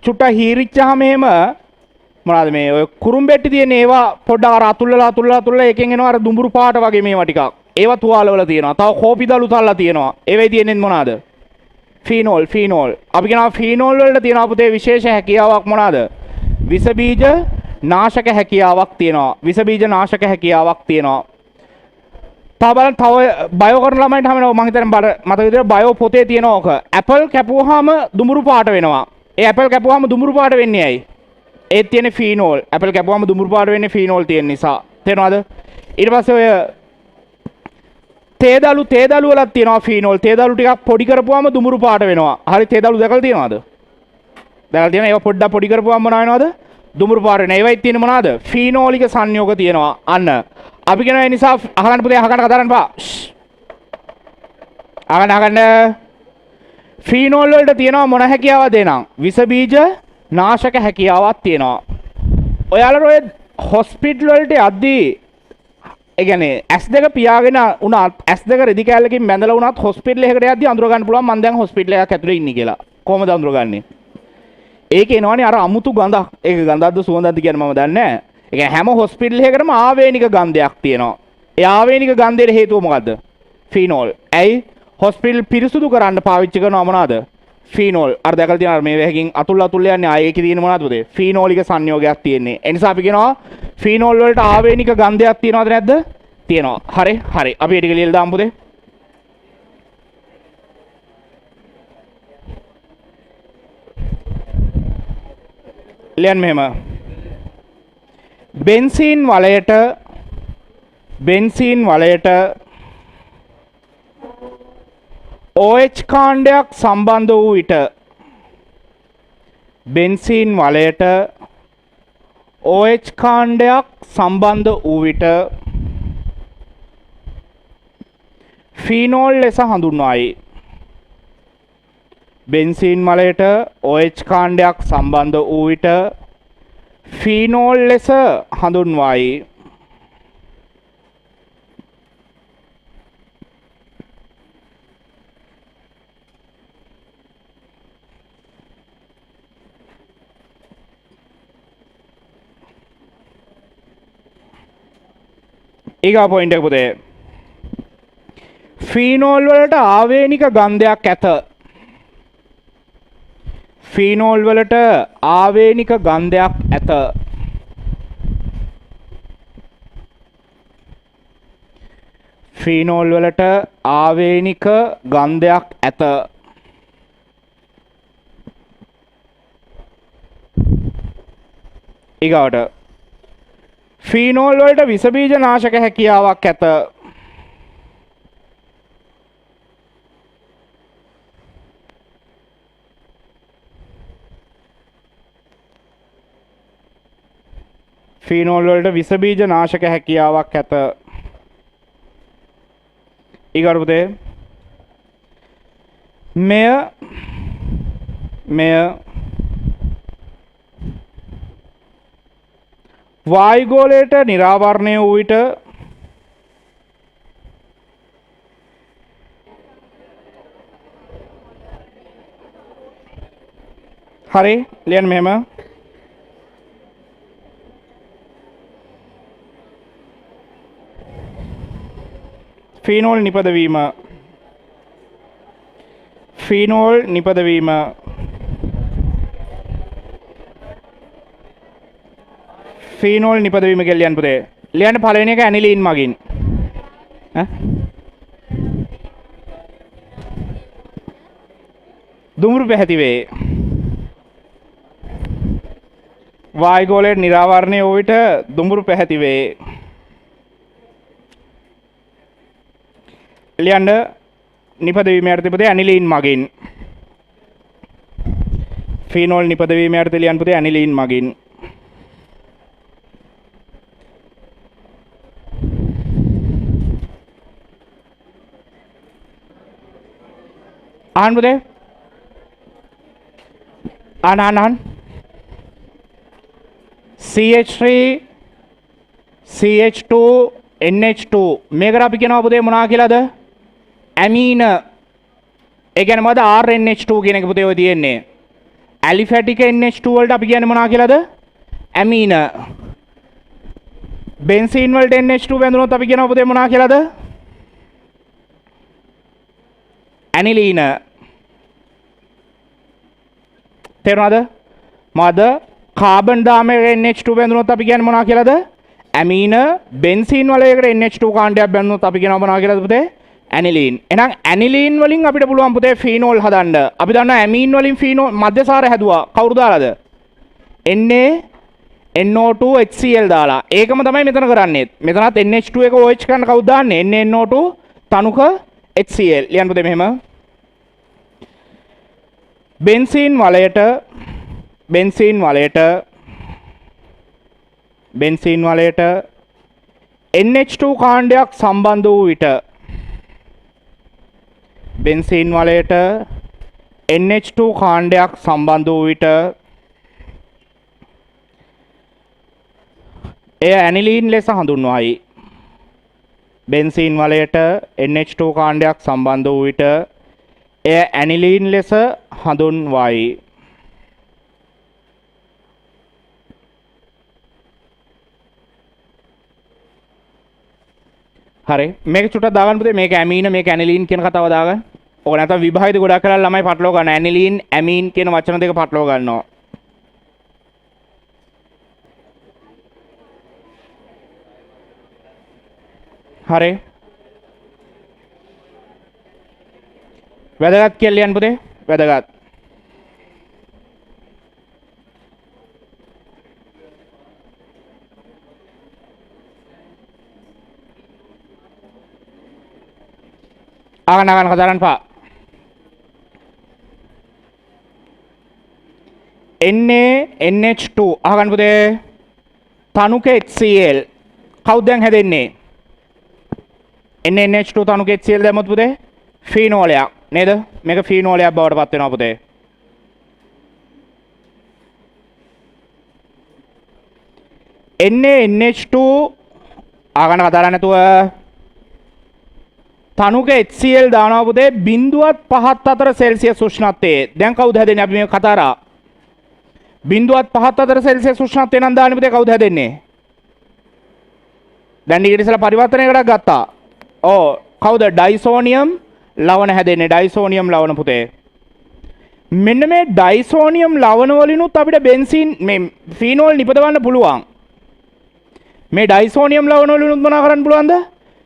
චුට්ට හීරිච්චාම එහෙම මොනවාද මේ ඔය කුරුම්බෙට්ටි තියෙන ඒවා පොඩ්ඩක් අර අතුල්ලලා එකෙන් එනවා අර දුඹුරු පාට වගේ මේවා ටිකක්. ඒවා තුවාලවල තියෙනවා. තව කෝපි දළු තල්ලා තියෙනවා. ඒවෙයි තියෙන්නේ මොනවාද? ෆීනෝල්. අපි කියනවා ෆීනෝල් වලට තියෙනවා පුතේ විශේෂ හැකියාවක් මොනවාද? විස බීජ නාශක හැකියාවක් තියෙනවා. තව බයෝ කරන ළමයින්ට හැමෝම මම හිතන්නේ මට විතර බයෝ පොතේ තියෙන ඕක. ඇපල් කැපුවාම දුඹුරු පාට වෙනවා. ඒ ඇපල් කැපුවාම දුඹුරු පාට වෙන්නේ ඇයි? ඒත් තියෙන්නේ ෆීනෝල්. ඇපල් කැපුවාම දුඹුරු පාට වෙන්නේ ෆීනෝල් තියෙන නිසා. තේරෙනවද? ඊට පස්සේ ඔය තේදලු වලක් තියෙනවා ෆීනෝල්. තේදලු ටිකක් පොඩි කරපුවාම දුඹුරු පාට වෙනවා. හරි තේදලු දැකලා තියෙනවද? දැකලා තියෙනවා. ඒවා පොඩ්ඩක් පොඩි කරපුවාම මොනවා වෙනවද? දුඹුරු පාට වෙනවා. ඒවයි තියෙන්නේ මොනවද? ෆීනෝලික සංයෝග තියෙනවා. අන්න. අපි කියන ඒ නිසා අහගන්න පුතේ අහගන්න කතා කරන්න එපා. අහගන්න. ෆීනෝල් වලට තියෙනවා මොන හැකියාවද එනං? විස බීජ නාශක හැකියාවක් තියෙනවා. ඔයාලට ඔය හොස්පිටල් වලට යද්දී ඒ කියන්නේ S2 පියාගෙන උනත් S2 රෙදි කැලලකින් බැඳලා උනත් හොස්පිටල් එකකට යද්දී අඳුර ගන්න පුළුවන් මම දැන් හොස්පිටල් එකක් ඇතුලේ ඉන්නේ කියලා. කොහොමද අඳුරගන්නේ? ඒකේ එනවනේ අර අමුතු ගඳක්. ඒක ගඳක්ද සුවඳක්ද කියන්නේ මම දන්නේ නැහැ. ඒ කියන්නේ හැම හොස්පිටල් එකකටම ආවේනික ගන්ධයක් තියෙනවා. ඒ ආවේනික ගන්ධයට හේතුව මොකද්ද? ෆීනෝල්. ඇයි? හොස්පිටල් පිරිසුදු කරන්න පාවිච්චි කරනවා මොනවාද? ෆීනෝල්. අර දැකලා තියෙනවා මේ වැහකින් අතුල් යන්නේ ඒකේ තියෙන මොනවද පුතේ? ෆීනෝලික සංයෝගයක් තියෙන්නේ. ඒ නිසා අපි කියනවා ෆීනෝල් වලට ආවේනික ගන්ධයක් තියෙනවද නැද්ද? තියෙනවා. හරි. අපි ඒ ටික ලියලා දාමු පුතේ. ලියන්න මෙහෙම. බෙන්සීන් වලයට OH කාණ්ඩයක් සම්බන්ධ වූ විට OH කාණ්ඩයක් සම්බන්ධ වූ විට ෆීනෝල් ලෙස හඳුන්වයි. බෙන්සීන් මලයට OH කාණ්ඩයක් සම්බන්ධ වූ විට ෆීනෝල් ලෙස හඳුන්වයි. ඊගා පොයින්ට් එක පුතේ. ෆීනෝල් වලට ආවේනික ගන්ධයක් ඇත. ෆීනෝල් වලට ආවේනික ගන්ධයක් ඇත. ෆීනෝල් වලට ආවේනික ගන්ධයක් ඇත. ඊගාට ෆීනෝල් වලට විස බීජ නාශක හැකියාවක් ඇත. ෆීනෝල් වලට විස බීජ නාශක හැකියාවක් ඇත. ඊගාට පුතේ මෙය වායුගෝලයට නිරාවරණය වූ විට හරි ලියන්න මෙහෙම ෆීනෝල් නිපදවීම ෆීනෝල් නිපදවීම ෆීනෝල් නිපදවීම කියලා ලියන්න පුතේ. ලියන්න පළවෙනි එක ඇනිලීන් මගින්. දුමුරු පැහැති වේ. වායුගෝලයට නිරාවරණය වූ විට දුමුරු පැහැති වේ. ලියන්න නිපදවීම යටතේ පුතේ ඇනිලීන් මගින්. ෆීනෝල් නිපදවීම යටතේ ලියන්න පුතේ ඇනිලීන් මගින්. ආන් පුතේ ආන් CH3 CH2 NH2 මේකට අපි කියනවා පුතේ මොනවා කියලාද? ඇමීන. ඒ කියන්නේ මොකද RNH2 කියන එක පුතේ ඔය තියෙන්නේ. ඇලිෆැටික් NH2 වලට අපි කියන්නේ මොනවා කියලාද? ඇමීන. බෙන්සීන් වලට NH2 බැඳුනොත් අපි කියනවා පුතේ මොනවා කියලාද? ඇනිලීන. තේරුණාද? මොකද කාබන් දාමයක NH2 බැඳුනොත් අපි කියන්නේ මොනවා කියලාද? ඇමීන. බෙන්සීන් වලයකට NH2 කාණ්ඩයක් බැඳුනොත් අපි කියනවා මොනවා කියලාද පුතේ? ඇනිලීන්. එහෙනම් ඇනිලීන් වලින් අපිට පුළුවන් පුතේ ෆීනෝල් හදන්න. අපි දන්නවා ඇමීන් වලින් ෆීනෝල් මධ්‍යසාර හැදුවා. කවුරු දාලාද? NO2 HCl දාලා. ඒකම තමයි මෙතන කරන්නේ. මෙතනත් NH2 එක OH ගන්න කවුද දාන්නේ? NO2 තනුක HCl. ලියන්න පුතේ මෙහෙම. බෙන්සීන් වලයට NH2 කාණ්ඩයක් සම්බන්ධ වූ විට බෙන්සීන් වලයට NH2 කාණ්ඩයක් සම්බන්ධ වූ විට එය ඇනිලීන් ලෙස හඳුන්වයි. බෙන්සීන් වලයට NH2 කාණ්ඩයක් සම්බන්ධ වූ විට එය ඇනිලීන් ලෙස හඳුන්වයි. හරි මේක චුට්ටක් දාගන්න පුතේ. මේක ඇමීන මේක ඇනිලීන් කියන කතාව දාගන්න. ඕක නැත්නම් විභාගෙදි ගොඩක් කරලා ළමයි පටලව ගන්න. ඇනිලීන් ඇමීන් කියන වචන දෙක පටලව ගන්නවා. හරි වැදගත් කියලා ලියන්න පුතේ. වැදගත්. akan kataran Pak. NaNH2 akan පුතේ තනුක HCl කවුද දැන් හැදෙන්නේ? NaNH2 තනුක HCl දැම්මොත් පුතේ ෆීනෝලයක් නේද? මේක ෆීනෝලයක් බවට පත් වෙනවා පුතේ. NaNH2 ආගන්න කතා කරන්නේ නැතුව තනුක HCl දානවා පුතේ 0.54 සෙල්සියස් උෂ්ණත්වයේ. දැන් කවුද හැදෙන්නේ අපි මේක කතා කරා? 0.54 සෙල්සියස් උෂ්ණත්වයේ නම් දාන්නේ පුතේ කවුද හැදෙන්නේ? දැන් ඊට ඉස්සලා පරිවර්තනයකට ගත්තා. ඔව් කවුද ඩයිසෝනියම් ලවණ හැදෙන්නේ? ඩයිසෝනියම් ලවණ පුතේ. මෙන්න මේ ඩයිසෝනියම් ලවණ වලිනුත් අපිට බෙන්සීන් මේ ෆීනෝල් නිපදවන්න පුළුවන්. මේ ඩයිසෝනියම් ලවණ වලිනුත් මොනවා කරන්න පුළුවන්ද?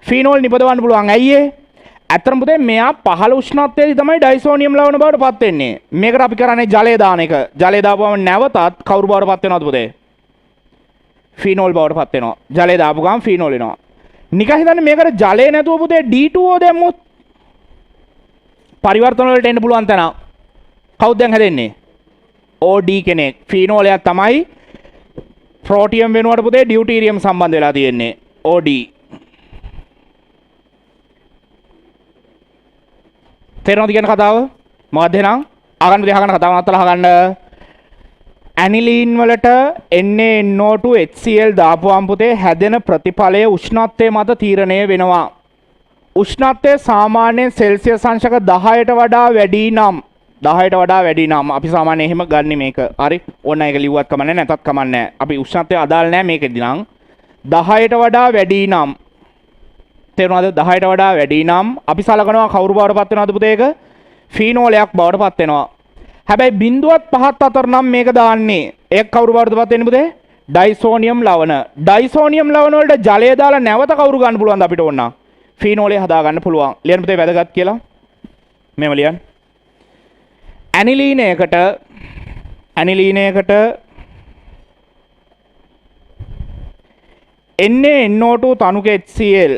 ෆීනෝල් නිපදවන්න පුළුවන්. ඇයි ඒ? ඇත්තටම පුතේ මෙයා පහළ උෂ්ණත්වයේදී තමයි ඩයිසෝනියම් ලවණ බවට පත් වෙන්නේ. මේකට අපි කරන්නේ ජලය දාන එක. ජලය දාපුවම නැවතත් කවුරු බවට පත් වෙනවද පුතේ? ෆීනෝල් බවට පත් වෙනවා. ජලය දාපු ගමන් ෆීනෝල් එනවා. නිකන් හිතන්න මේකට ජලය නැතුව පුතේ D2O දැම්මොත් පරිවර්තන වලට එන්න පුළුවන් තැන. කවුද දැන් හැදෙන්නේ? OD කෙනෙක්. ෆීනෝලයක් තමයි ප්‍රෝටියම් වෙනුවට පුතේ ඩියුටීරියම් සම්බන්ධ වෙලා තියෙන්නේ. OD. තේරෙනවද කියන කතාව? මොකක්ද එහෙනම්? අහගන්න දෙයක් අහගන්න කතාව නත්තලා අහගන්න. ඇනිලීන් වලට NaNO2 HCl දාපුවාම පුතේ හැදෙන ප්‍රතිඵලය උෂ්ණත්වය මත තීරණය වෙනවා. උෂ්ණත්වය සාමාන්‍යයෙන් සෙල්සියස් අංශක 10ට වඩා වැඩි නම් 10ට වඩා වැඩි නම් අපි සාමාන්‍යයෙන් එහෙම ගන්න මේක. හරි. ඕන එක ලිව්වත් කමන්නේ නැතත් කමන්නේ. අපි උෂ්ණත්වය අදාළ නැහැ මේකෙදි නම් 10ට වඩා වැඩි නම් තේරුණාද? 10ට වඩා වැඩි නම් අපි සලකනවා කවුරු බවට පත් වෙනවද පුතේ ඒක? ෆීනෝලයක් බවට පත් වෙනවා. හැබැයි 0.54 නම් මේක දාන්නේ. ඒක කවුරු බවටද පත් වෙන්නේ පුතේ? ඩයිසෝනියම් ලවණ. ඩයිසෝනියම් ලවණ වලට ජලය දාලා නැවත කවුරු ගන්න පුළුවන්ද අපිට ඕන නම්? ෆීනෝලේ හදා ගන්න පුළුවන්. ලියන්න පුතේ වැදගත් කියලා. මෙහෙම ලියන්න. ඇනිලීනයකට NaNO2 තනුක HCl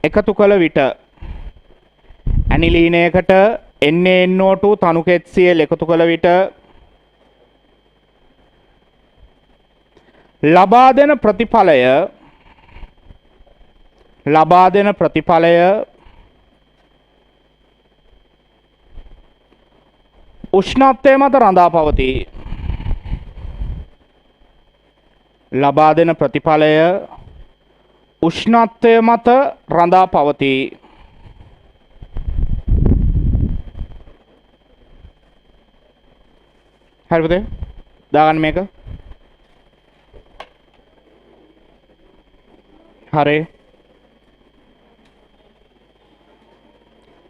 එකතු කළ විට ඇනිලීනයකට NaNO2 තනුක HCl එකතු කළ විට ලබා දෙන ප්‍රතිඵලය උෂ්ණත්වය මත රඳා පවතී. ලබා දෙන ප්‍රතිඵලය උෂ්ණත්වය මත රඳා පවතී. හරි පුතේ? දාගන්න මේක. හරි.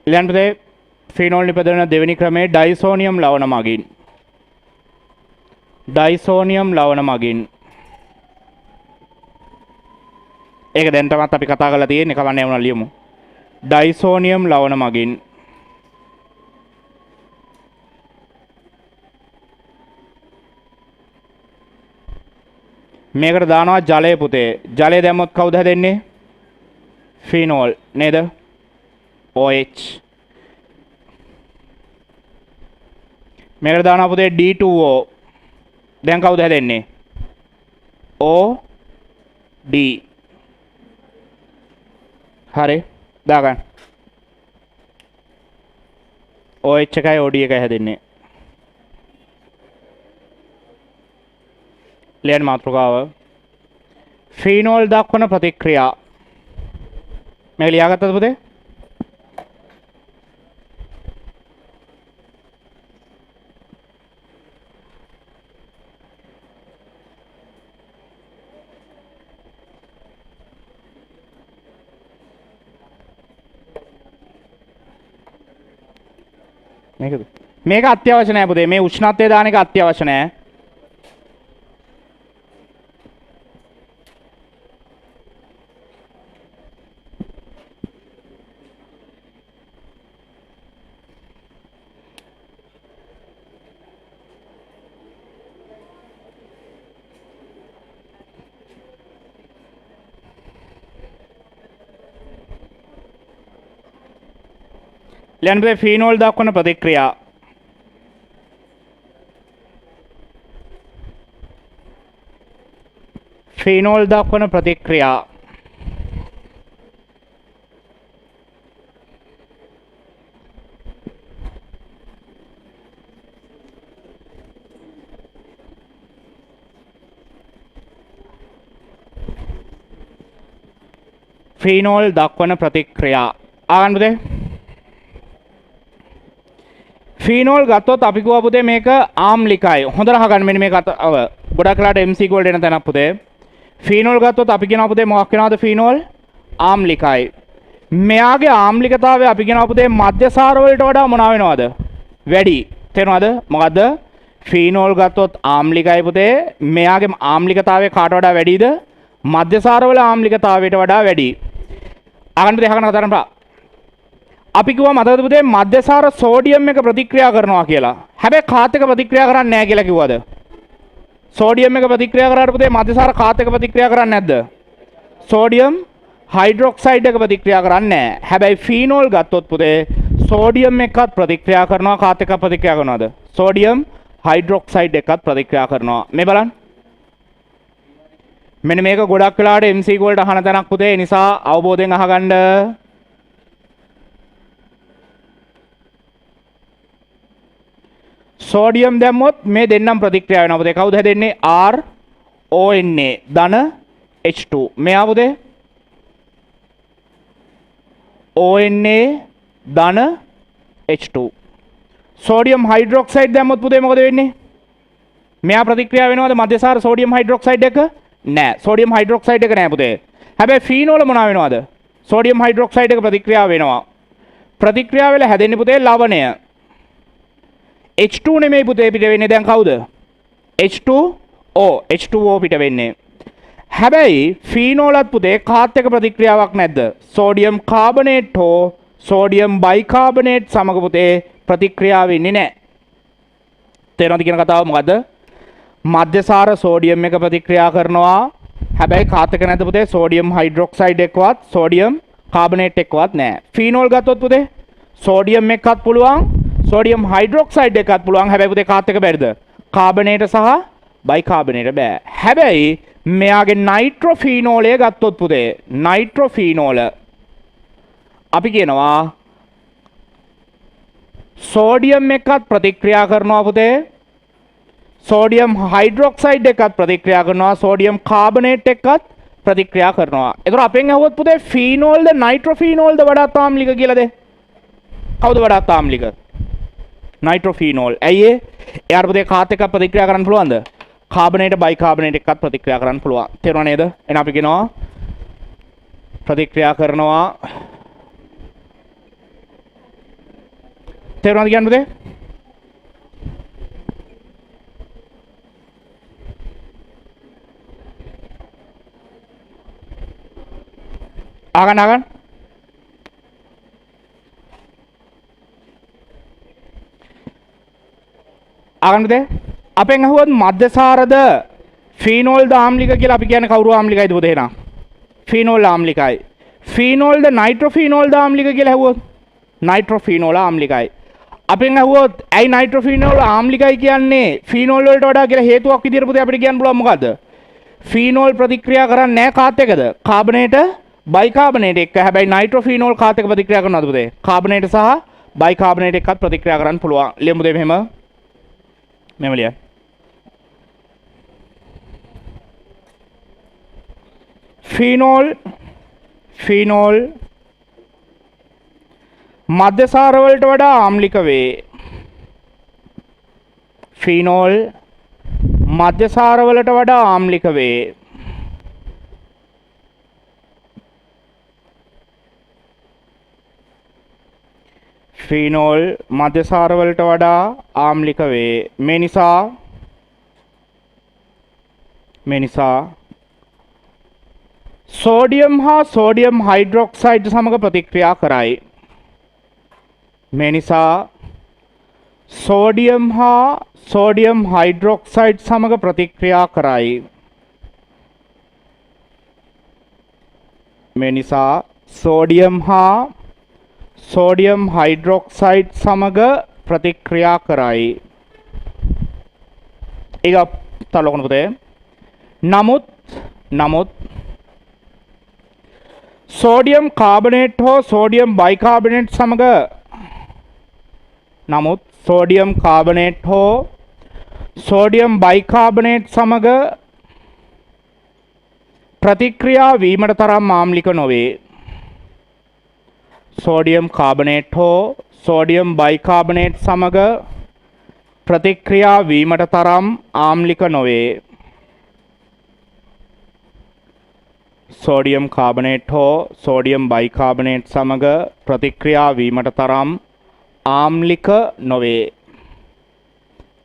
ලියන්න පුතේ. ෆීනෝල් නිපදවන දෙවෙනි ක්‍රමයේ ඩයිසෝනියම් ලවණ මගින්. ඒක දැන් තමත් අපි කතා කරලා තියෙන්නේ කවන්නේ වුණා ලියමු. ඩයිසෝනියම් ලවණ මගින් මේකට දානවා ජලය පුතේ. ජලය දැම්මොත් කවුද හැදෙන්නේ? ෆීනෝල් නේද? OH. මේකට දානවා පුතේ D2O. දැන් කවුද හැදෙන්නේ? OD. හරි. දාගන්න. OH එකයි OD එකයි හැදෙන්නේ. ලියන්න මාතෘකාව. ෆීනෝල් දක්වන ප්‍රතික්‍රියා. මේක ලියාගත්තද පුතේ? මේක අත්‍යවශ්‍ය නැහැ පුතේ. මේ උෂ්ණත්වය දාන එක අත්‍යවශ්‍ය නැහැ. ලියන්න පුතේ ෆීනෝල් දක්වන ප්‍රතික්‍රියා. ෆීනෝල් දක්වන ප්‍රතික්‍රියා. ෆීනෝල් දක්වන ප්‍රතික්‍රියා ආගන්න පුතේ ෆීනෝල් ගත්තොත් අපි කිව්වා පුතේ මේක ආම්ලිකයි හොඳට අහගන්න මෙන්න මේක ගොඩක් වෙලාට MC වලට එන තැනක් පුතේ ෆීනෝල් ගත්තොත් අපි කියනවා පුතේ මොකක් වෙනවද ෆීනෝල් ආම්ලිකයි මෙයාගේ ආම්ලිකතාවය අපි කියනවා පුතේ මධ්‍යසාර වලට වඩා මොනවා වෙනවද වැඩි තේරෙනවද මොකද්ද ෆීනෝල් ගත්තොත් ආම්ලිකයි පුතේ මෙයාගේ ආම්ලිකතාවය කාට වඩා වැඩිද මධ්‍යසාර වල ආම්ලිකතාවයට වඩා වැඩි අගන්න පුතේ අහගන්න කතා කරන්න අපි කිව්වා මතකද පුතේ මධ්‍යසාර සෝඩියම් එක ප්‍රතික්‍රියා කරනවා කියලා හැබැයි කාත් එක ප්‍රතික්‍රියා කරන්නේ නැහැ කියලා කිව්වද සෝඩියම් එක ප්‍රතික්‍රියා කරාට පුතේ මධ්‍යසාර කාත් එක ප්‍රතික්‍රියා කරන්නේ නැද්ද සෝඩියම් හයිඩ්‍රොක්සයිඩ් එක ප්‍රතික්‍රියා කරන්නේ නැහැ. හැබැයි ෆීනෝල් ගත්තොත් පුතේ සෝඩියම් එකත් ප්‍රතික්‍රියා කරනවා කාත් එකක් ප්‍රතික්‍රියා කරනවද? සෝඩියම් හයිඩ්‍රොක්සයිඩ් එකත් ප්‍රතික්‍රියා කරනවා. මේ බලන්න. මෙන්න මේක ගොඩක් වෙලාවට MC වලට අහන තැනක් පුතේ. ඒ නිසා අවබෝධයෙන් අහගන්න. සෝඩියම් දැම්මොත් මේ දෙන්නම් ප්‍රතික්‍රියා වෙනවා පුතේ. කවුද හැදෙන්නේ? RONA ධන H2. මෙයා පුතේ ONA ධන H2 සෝඩියම් හයිඩ්‍රොක්සයිඩ් දැම්මොත් පුතේ මොකද වෙන්නේ? මෙයා ප්‍රතික්‍රියා වෙනවද මධ්‍යසාර සෝඩියම් හයිඩ්‍රොක්සයිඩ් එක? නෑ. සෝඩියම් හයිඩ්‍රොක්සයිඩ් එක නෑ පුතේ. හැබැයි ෆීනෝල මොනවා වෙනවද? සෝඩියම් හයිඩ්‍රොක්සයිඩ් එක ප්‍රතික්‍රියා වෙනවා. ප්‍රතික්‍රියා වෙලා හැදෙන්නේ පුතේ ලවණය. H2 නෙමෙයි පුතේ පිට වෙන්නේ දැන් කවුද? H2O H2O පිට වෙන්නේ. හැබැයි ෆීනෝලත් පුතේ කාත් එක ප්‍රතික්‍රියාවක් නැද්ද? සෝඩියම් කාබනේට් හෝ සෝඩියම් බයිකාබනේට් සමග පුතේ ප්‍රතික්‍රියා වෙන්නේ නැහැ. තේරෙනවද කියන කතාව මොකද්ද? මධ්‍යසාර සෝඩියම් එක ප්‍රතික්‍රියා කරනවා. හැබැයි කාත් එක නැද්ද පුතේ? සෝඩියම් හයිඩ්‍රොක්සයිඩ් එක්කවත් සෝඩියම් කාබනේට් එක්කවත් නැහැ. ෆීනෝල් ගත්තොත් පුතේ සෝඩියම් එකත් පුළුවන් සෝඩියම් හයිඩ්‍රොක්සයිඩ් එකත් පුළුවන්. හැබැයි පුතේ කාත් එක බැරිද? කාබනේට සහ බයිකාබනේට බෑ. හැබැයි මෙයාගේ නයිට්‍රොෆීනෝලය ගත්තොත් පුතේ නයිට්‍රොෆීනෝල අපි කියනවා සෝඩියම් එකත් ප්‍රතික්‍රියා කරනවා පුතේ සෝඩියම් හයිඩ්‍රොක්සයිඩ් එකත් ප්‍රතික්‍රියා කරනවා සෝඩියම් කාබනේට් එකත් ප්‍රතික්‍රියා කරනවා. ඒතර අපෙන් අහුවොත් පුතේ ෆීනෝල්ද නයිට්‍රොෆීනෝල්ද වඩාත් ආම්ලික කියලාද? කවුද වඩාත් ආම්ලික? නයිට්‍රොෆීනෝල්. ඇයි ඒ? එයාට පුතේ කාත් එකක් ප්‍රතික්‍රියා කරන්න පුළුවන්ද? කාබනේට බයිකාබනේට් එකත් ප්‍රතික්‍රියා කරන්න පුළුවන්. තේරුණා නේද? එහෙනම් අපි කියනවා ප්‍රතික්‍රියා කරනවා. තේරුණාද කියන්නේ පුතේ? ආගන්න ආගන්න. ආගන්න පුතේ. අපෙන් අහුවොත් මධ්‍යසාරද ෆීනෝල්ද ආම්ලික කියලා අපි කියන්නේ කවුරු ආම්ලිකයිද පුතේ එහෙනම්? ෆීනෝල් ආම්ලිකයි. ෆීනෝල්ද නයිට්‍රොෆීනෝල්ද ආම්ලික කියලා අහුවොත් නයිට්‍රොෆීනෝල ආම්ලිකයි. අපෙන් අහුවොත් ඇයි නයිට්‍රොෆීනෝල ආම්ලිකයි කියන්නේ ෆීනෝල් වලට වඩා කියලා හේතුවක් විදිහට පුතේ අපිට කියන්න පුළුවන් මොකද්ද? ෆීනෝල් ප්‍රතික්‍රියා කරන්නේ නැහැ කාත් එකද? කාබනේට බයිකාබනේට එක්ක. හැබැයි නයිට්‍රොෆීනෝල් කාත් එක ප්‍රතික්‍රියා කරනවද පුතේ? කාබනේට සහ බයිකාබනේට එක්කත් ප්‍රතික්‍රියා කරන්න පුළුවන්. ලියමු දෙ මෙහෙම. මෙහෙම ලියන්න. ෆීනෝල් මධ්‍යසාර වලට වඩා ආම්ලික වේ. ෆීනෝල් මධ්‍යසාර වලට වඩා ආම්ලික වේ. ෆීනෝල් මධ්‍යසාර වලට වඩා ආම්ලික වේ. මේ නිසා සෝඩියම් හා සෝඩියම් හයිඩ්‍රොක්සයිඩ් සමග ප්‍රතික්‍රියා කරයි. මේ නිසා සෝඩියම් හා සෝඩියම් හයිඩ්‍රොක්සයිඩ් සමග ප්‍රතික්‍රියා කරයි. මේ නිසා සෝඩියම් හා සෝඩියම් හයිඩ්‍රොක්සයිඩ් සමග ප්‍රතික්‍රියා කරයි. ඒක තලකොන පුතේ. නමුත් සෝඩියම් කාබනේට් හෝ සෝඩියම් බයිකාබනේට් සමග සෝඩියම් කාබනේට් හෝ සෝඩියම් බයිකාබනේට් සමග ප්‍රතික්‍රියා වීමට තරම් ආම්ලික නොවේ. සෝඩියම් කාබනේට් හෝ සෝඩියම් බයිකාබනේට් සමග ප්‍රතික්‍රියා වීමට තරම් ආම්ලික නොවේ. සෝඩියම් කාබනේට් හෝ සෝඩියම් බයිකාබනේට් සමග ප්‍රතික්‍රියා වීමට තරම් ආම්ලික නොවේ.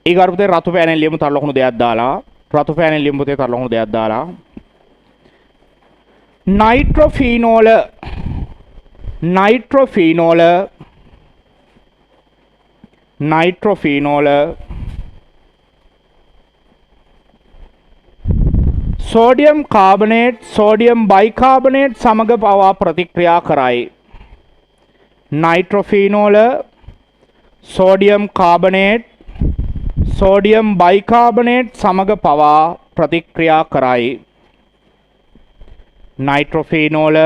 ඊගාට පුතේ රතු පෑනෙන් ලියමු තර ලකුණු දෙකක් දාලා. රතු පෑනෙන් ලියමු පුතේ තර ලකුණු දෙකක් දාලා. නයිට්‍රොෆීනෝල සෝඩියම් කාබනේට් සෝඩියම් බයිකාබනේට් සමග පවා ප්‍රතික්‍රියා කරයි. නයිට්‍රොෆීනෝල සෝඩියම් කාබනේට් සෝඩියම් බයිකාබනේට් සමග පවා ප්‍රතික්‍රියා කරයි. නයිට්‍රොෆීනෝල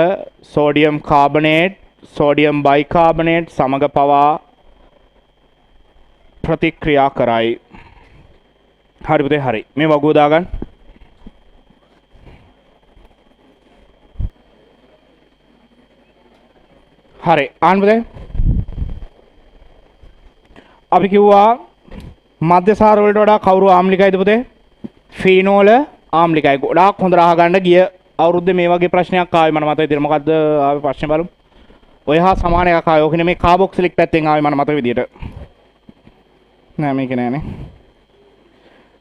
සෝඩියම් කාබනේට් සෝඩියම් බයිකාබනේට් සමග පවා ප්‍රතික්‍රියා කරයි. හරි පුතේ හරි. මේ වගුව දාගන්න. හරි ආන්න පුතේ. අපි කිව්වා මධ්‍යසාර වලට වඩා කවුරු ආම්ලිකයිද පුතේ? ෆීනෝල ආම්ලිකයි. ගොඩාක් හොඳට අහගන්න ගිය අවුරුද්දේ මේ වගේ ප්‍රශ්නයක් ආවේ මම මතක විදියට. මොකද්ද ආවේ ප්‍රශ්නේ බලමු. ඔය හා සමාන එකක් ආවේ. ඔක නෙමේ කාබොක්සිලික් පැත්තෙන් ආවේ මම මතක විදියට. නෑ මේක නෑනේ.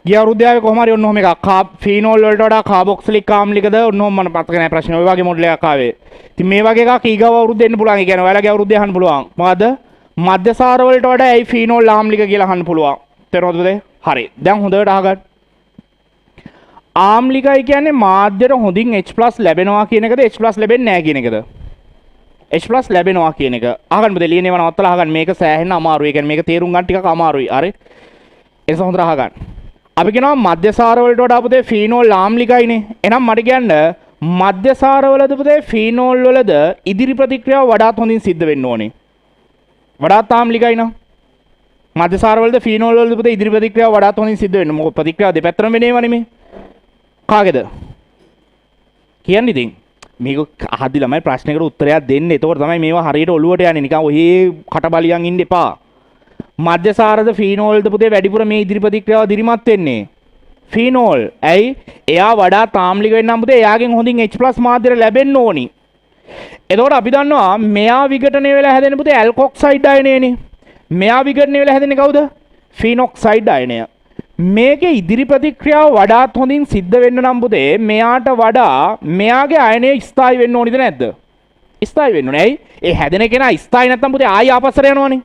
ගිය අවුරුද්දේ ආවේ කොහොම හරි ඔන්න ඔහම එකක්. ෆීනෝල් වලට වඩා කාබොක්සිලික් ආම්ලිකද? ඔන්න ඔහම මම මතක නෑ ප්‍රශ්නේ. ඔය වගේ මොඩල් එකක් ආවේ. ඉතින් මේ වගේ එකක් ඊගව අවුරුද්දේ එන්න පුළුවන්. ඒ කියන්නේ ඔයාලගේ අවුරුද්දේ අහන්න පුළුවන්. මොකද්ද? මධ්‍යසාර වලට වඩා ඇයි ෆීනෝල් ආම්ලික කියලා අහන්න පුළුවන්. තේරුණාද පුතේ? හරි. දැන් හොඳට අහගන්න. ආම්ලිකයි කියන්නේ මාධ්‍යයට හොඳින් H+ ලැබෙනවා කියන එකද H+ ලැබෙන්නේ නැහැ කියන එකද? H+ ලැබෙනවා කියන එක. අහගන්න පුතේ ලියන ඒවා නවත්තලා අහගන්න. මේක සෑහෙන අමාරුයි. ඒ කියන්නේ මේක තේරුම් ගන්න ටිකක් අමාරුයි. හරි. ඒ නිසා හොඳට අහගන්න. අපි කියනවා මධ්‍යසාර වලට වඩා පුතේ ෆීනෝල් ආම්ලිකයිනේ. එහෙනම් මට කියන්න මධ්‍යසාර වලද පුතේ ෆීනෝල් වලද ඉදිරි ප්‍රතික්‍රියාව වඩාත් හොඳින් සිද්ධ වෙන්න ඕනේ. වඩාත් ආම්ලිකයි නෝ. මධ්‍යසාර වලද ෆීනෝල් වලද පුතේ ඉදිරි ප්‍රතික්‍රියාව වඩාත් හොඳින් සිද්ධ වෙන්න. මොකද ප්‍රතික්‍රියාව දෙපැත්තටම වෙනේවා නෙමේ. කාගේද? කියන්නේ ඉතින් මේක අහද්දි ළමයි ප්‍රශ්නයකට උත්තරයක් දෙන්න. එතකොට තමයි මේවා හරියට ඔලුවට යන්නේ. නිකන් ඔහේ කටබලියන් ඉන්න එපා. මධ්‍යසාරද ෆීනෝල්ද පුතේ වැඩිපුර මේ ඉදිරි ප්‍රතික්‍රියාව දිරිමත් වෙන්නේ? ෆීනෝල්. ඇයි? එයා වඩා තාම්ලික වෙන්නම් පුතේ එයාගෙන් හොඳින් H+ මාධ්‍යර ලැබෙන්න ඕනි. එතකොට අපි දන්නවා මෙයා විඝටනය වෙලා හැදෙන පුතේ ඇල්කොක්සයිඩ් අයනයනේ. මෙයා විඝටනය වෙලා හැදෙන්නේ කවුද? ෆීනොක්සයිඩ් අයනය. මේකේ ඉදිරි ප්‍රතික්‍රියාව වඩාත් හොඳින් සිද්ධ වෙන්න නම් පුතේ මෙයාට වඩා මෙයාගේ අයනය ස්ථායි වෙන්න ඕනිද නැද්ද? ස්ථායි වෙන්න ඕනේ. ඇයි? ඒ හැදෙන කෙනා ස්ථායි නැත්නම් පුතේ ආයි ආපස්සට යනවනේ.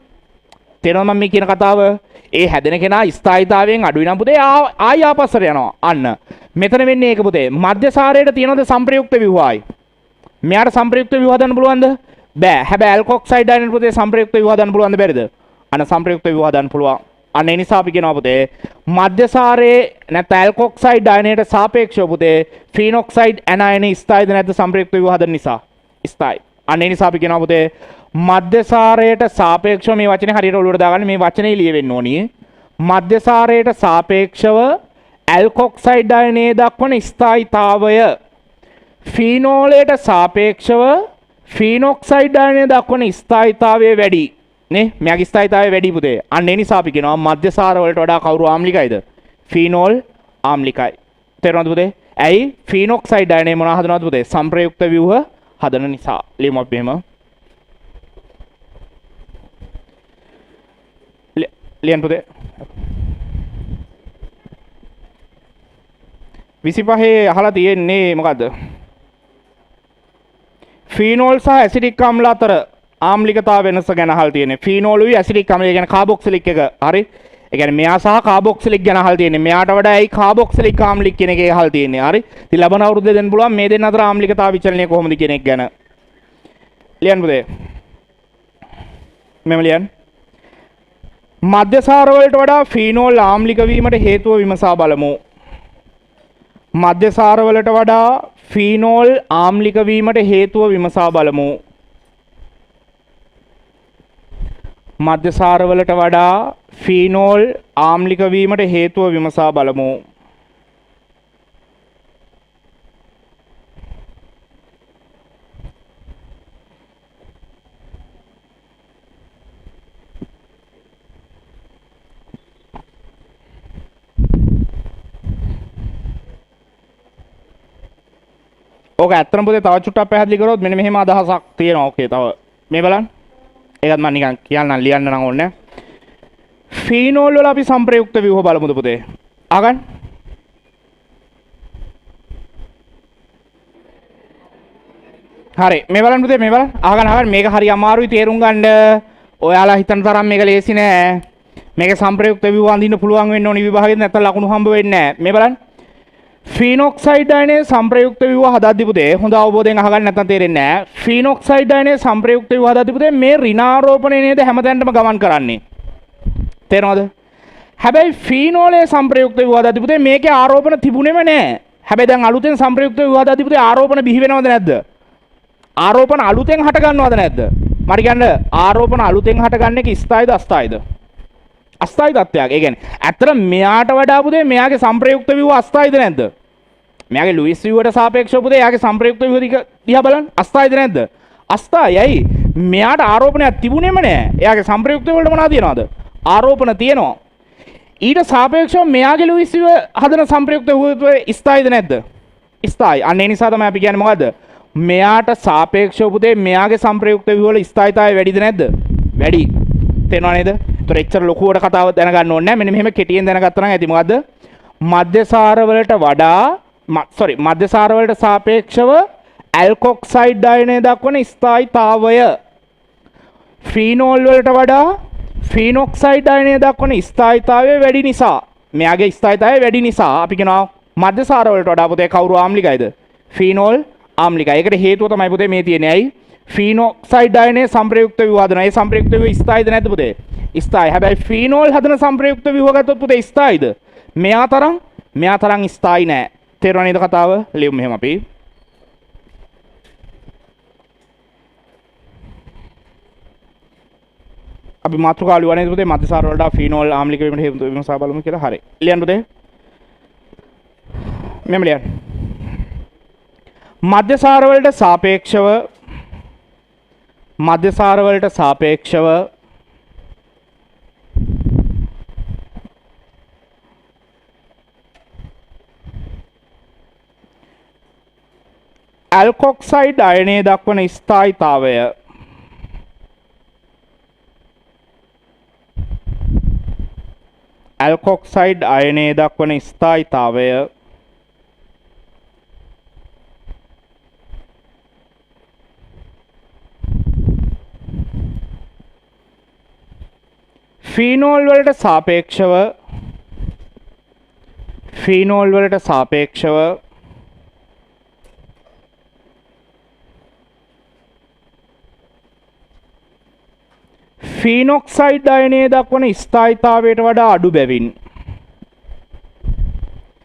තේරෙනවද මම මේ කියන කතාව? ඒ හැදෙන කෙනා ස්ථායිතාවයෙන් අඩුයි නම් පුතේ ආයි ආපස්සට යනවා. අන්න. මෙතන වෙන්නේ ඒක පුතේ. මධ්‍යසාරයට තියෙනවද සංප්‍රයුක්ත ව්‍යුහයි? මෙයාට සංප්‍රයුක්ත ව්‍යුහ හදන්න පුළුවන්ද? බෑ. හැබැයි ඇල්කොක්සයිඩ් අයනට පුතේ සංප්‍රයුක්ත ව්‍යුහ හදන්න පුළුවන්ද බැරිද? අන්න සංප්‍රයුක්ත ව්‍යුහ හදන්න පුළුවන්. අන්න ඒ නිසා අපි කියනවා පුතේ මධ්‍යසාරයේ නැත්නම් ඇල්කොක්සයිඩ් අයනයට සාපේක්ෂව පුතේ ෆීනොක්සයිඩ් ඇනයන ස්ථායිද නැද්ද සංප්‍රයුක්ත ව්‍යුහ හදන්න නිසා? ස්ථායි. අන්න ඒ නිසා අපි කියනවා පුතේ මධ්‍යසාරයට සාපේක්ෂව මේ වචනේ හරියට ඔලුවට දාගන්න මේ වචනේ ලියවෙන්න ඕනි. මධ්‍යසාරයට සාපේක්ෂව ඇල්කොක්සයිඩ් අයනයේ දක්වන ස්ථායීතාවය ෆීනෝලයට සාපේක්ෂව ෆීනොක්සයිඩ් අයනයේ දක්වන ස්ථායීතාවය වැඩි. නේ? මෙයාගේ ස්ථායීතාවය වැඩි පුතේ. අන්න ඒ නිසා අපි කියනවා මධ්‍යසාර වලට වඩා කවුරු ආම්ලිකයිද? ෆීනෝල් ආම්ලිකයි. තේරුණාද පුතේ? ඇයි? ෆීනොක්සයිඩ් අයනයේ මොනවා හදනවද පුතේ? සංප්‍රයුක්ත ව්‍යුහ හදන නිසා. ලියමු අපි එහෙම. ලියන්න පුතේ. 25 අහලා තියෙන්නේ මොකද්ද? ෆීනෝල් සහ ඇසිටික් අම්ල අතර ආම්ලිකතාව වෙනස ගැන අහලා තියෙන්නේ. ෆීනෝලුයි ඇසිටික් අම්ලය කියන්නේ කාබොක්සිලික් එක. හරි? ඒ කියන්නේ මෙයා සහ කාබොක්සිලික් ගැන අහලා තියෙන්නේ. මෙයාට වඩා ඇයි කාබොක්සිලික් ආම්ලික කියන එකේ අහලා තියෙන්නේ. හරි? ඉතින් ලබන අවුරුද්දේ දෙන්න පුළුවන් මේ දෙන්න අතර ආම්ලිකතාව විචලනය කොහොමද කියන එක ගැන. ලියන්න පුතේ. මෙම ලියන්න. මධ්‍යසාර වලට වඩා ෆීනෝල් ආම්ලික වීමට හේතුව විමසා බලමු. මධ්‍යසාර වලට වඩා ෆීනෝල් ආම්ලික වීමට හේතුව විමසා බලමු. මධ්‍යසාර වලට වඩා ෆීනෝල් ආම්ලික වීමට හේතුව විමසා බලමු. ඕක ඇත්තටම පුතේ තව චුට්ටක් පැහැදිලි කරොත් මෙන්න මෙහෙම අදහසක් තියෙනවා. ඕකේ තව මේ බලන්න. ඒකත් මම නිකන් කියන්නම් ලියන්න නම් ඕනේ. ෆීනෝල් වල අපි සංප්‍රයුක්ත ව්‍යුහ බලමුද පුතේ? අහගන්න. හරි මේ බලන්න පුතේ මේ බලන්න. අහගන්න මේක හරි අමාරුයි තේරුම් ගන්න. ඔයාලා හිතන තරම් මේක ලේසි නෑ. මේක සංප්‍රයුක්ත ව්‍යුහ අඳින්න පුළුවන් වෙන්න ඕනි විභාගෙත් නැත්නම් ලකුණු හම්බ වෙන්නේ නෑ. මේ බලන්න. ෆීනොක්සයිඩ් අයනයේ සංප්‍රයුක්ත ව්‍යුහ හදද්දි පුතේ හොඳ අවබෝධයෙන් අහගන්න නැත්නම් තේරෙන්නේ නෑ. ෆීනොක්සයිඩ් අයනයේ සංප්‍රයුක්ත ව්‍යුහ හදද්දි පුතේ මේ ඍණාරෝපණය නේද හැමතැනටම ගමන් කරන්නේ. තේරෙනවද? හැබැයි ෆීනෝලයේ සංප්‍රයුක්ත ව්‍යුහ හදද්දි පුතේ මේකේ ආරෝපණ තිබුණේම නෑ. හැබැයි දැන් අලුතෙන් සංප්‍රයුක්ත ව්‍යුහ හදද්දි පුතේ ආරෝපණ බිහි වෙනවද නැද්ද? ආරෝපණ අලුතෙන් හට ගන්නවද නැද්ද? මට කියන්න ආරෝපණ අලුතෙන් හටගන්න එක ස්ථායිද අස්ථායිද? අස්ථායි තත්ත්වයක්. ඒ කියන්නේ ඇත්තට මෙයාට වඩා පුතේ මෙයාගේ සංප්‍රයුක්ත ව්‍යුහ අස්ථායිද නැද්ද? මෙයාගේ ලුයිස් ව්‍යුහට සාපේක්ෂව පුතේ එයාගේ සංප්‍රයුක්ත ව්‍යුහ දිහා බලන්න අස්ථායිද නැද්ද? අස්ථායයි. මෙයාට ආරෝපණයක් තිබුණේම නෑ. එයාගේ සංප්‍රයුක්ත වලට මොනවද තියනවද? ආරෝපණ තියෙනවා. ඊට සාපේක්ෂව මෙයාගේ ලුයිස් ව්‍යුහ හදන සංප්‍රයුක්ත ව්‍යුහ ස්ථායිද නැද්ද? ස්ථායි. අන්න ඒ නිසා තමයි අපි කියන්නේ මොකද්ද? මෙයාට සාපේක්ෂව පුතේ මෙයාගේ සංප්‍රයුක්ත ව්‍යුහ වල ස්ථායිතාවය වැඩිද නැද්ද? වැඩි. තේරෙනව නේද? ඒතර එච්චර ලොකුවට කතාව දැනගන්න ඕනේ නැහැ. මෙන්න මෙහෙම කෙටියෙන් දැනගත්තා නම් ඇති මොකද්ද? මධ්‍යසාර වලට වඩා මධ්‍යසාර වලට සාපේක්ෂව ඇල්කොක්සයිඩ් අයනය දක්වන ස්ථායිතාවය ෆීනෝල් වලට වඩා ෆීනොක්සයිඩ් අයනය දක්වන ස්ථායිතාවය වැඩි නිසා මෙයාගේ ස්ථායිතාවය වැඩි නිසා අපි කියනවා මධ්‍යසාර වලට වඩා පුතේ කවුරු ආම්ලිකයිද? ෆීනෝල් ආම්ලිකයි. ඒකට හේතුව තමයි පුතේ මේ තියෙන්නේ. ඇයි? ෆීනොක්සයිඩ් අයනයේ සංප්‍රයුක්ත ව්‍යුහ හදනවා. ඒ සංප්‍රයුක්ත ව්‍යුහ ස්ථායිද නැද්ද පුතේ? ස්ථායි. හැබැයි ෆීනෝල් හදන සංප්‍රයුක්ත ව්‍යුහ ගත්තොත් පුතේ ස්ථායිද? මෙයා තරම් ස්ථායි නෑ. තේරුණා නේද කතාව? ලියමු මෙහෙම අපි. අපි මාතෘකාව ලියවන්නේ පුතේ මධ්‍යසාර වලට ෆීනෝල් ආම්ලික වීමට හේතු විමසා බලමු කියලා. හරි. ලියන්න පුතේ. මෙහෙම ලියන්න. මධ්‍යසාර වලට සාපේක්ෂව ඇල්කොක්සයිඩ් අයනයේ දක්වන ස්ථායිතාවය ඇල්කොක්සයිඩ් අයනයේ දක්වන ස්ථායිතාවය ෆීනෝල් වලට සාපේක්ෂව ෆීනොක්සයිඩ් අයනයේ දක්වන ස්ථායිතාවයට වඩා අඩු බැවින්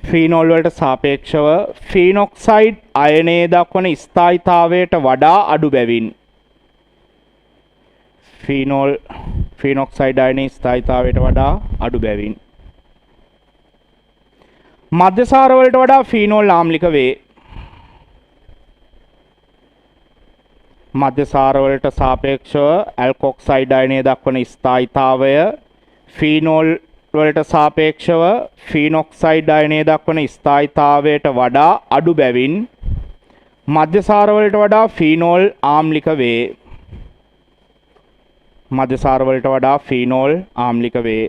ෆීනෝල් වලට සාපේක්ෂව ෆීනොක්සයිඩ් අයනයේ දක්වන ස්ථායිතාවයට වඩා අඩු බැවින් ෆීනොක්සයිඩ් අයනයේ ස්ථායිතාවයට වඩා අඩු බැවින් මධ්‍යසාර වලට වඩා ෆීනෝල් ආම්ලික වේ. මධ්‍යසාර වලට සාපේක්ෂව ඇල්කොක්සයිඩ් අයනය දක්වන ස්ථායිතාවය ෆීනෝල් වලට සාපේක්ෂව ෆීනොක්සයිඩ් අයනය දක්වන ස්ථායිතාවයට වඩා අඩු බැවින් මධ්‍යසාර වලට වඩා ෆීනෝල් ආම්ලික වේ. මධ්‍යසාර වලට වඩා ෆීනෝල් ආම්ලික වේ.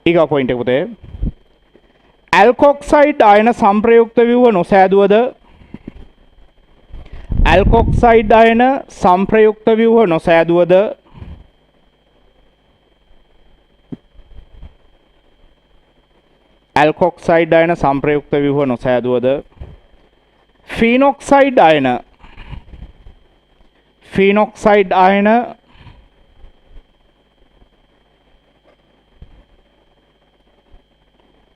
ඊගා පොයින්ට් එක පුතේ ඇල්කොක්සයිඩ් අයන සංප්‍රයුක්ත ව්‍යුහ නොසෑදුවද ඇල්කොක්සයිඩ් අයන සංප්‍රයුක්ත ව්‍යුහ නොසෑදුවද ඇල්කොක්සයිඩ් අයන සංප්‍රයුක්ත ව්‍යුහ නොසෑදුවද ෆීනොක්සයිඩ් අයන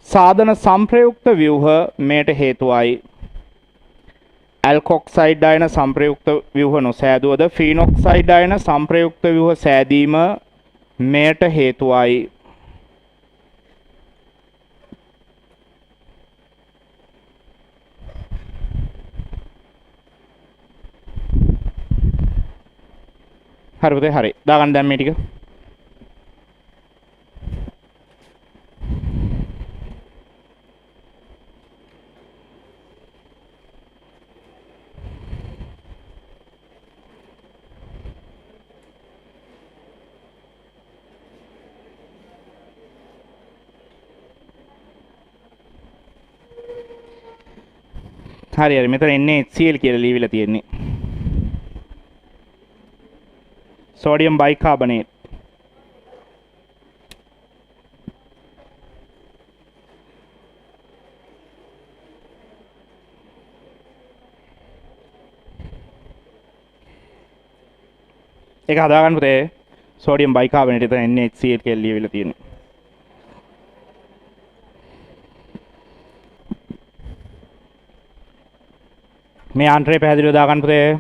සාධන සංප්‍රයුක්ත ව්‍යුහ මෙයට හේතුවයි. ඇල්කොක්සයිඩ් අයන සංප්‍රයුක්ත ව්‍යුහ නොසෑදුවද ෆීනොක්සයිඩ් අයන සංප්‍රයුක්ත ව්‍යුහ සෑදීම මෙයට හේතුවයි. හරි පුතේ හරි. දාගන්න දැන් මේ ටික. හරි හරි මෙතන එන්නේ HCl කියලා ලියවිලා තියෙන්නේ. sodium bicarbonate. ඒක හදාගන්න පුතේ. sodium bicarbonate එතන එන්නේ HCl කියලා ලියවිලා තියෙන්නේ. මේ ආන්ත්‍රය පැහැදිලිව දාගන්න පුතේ.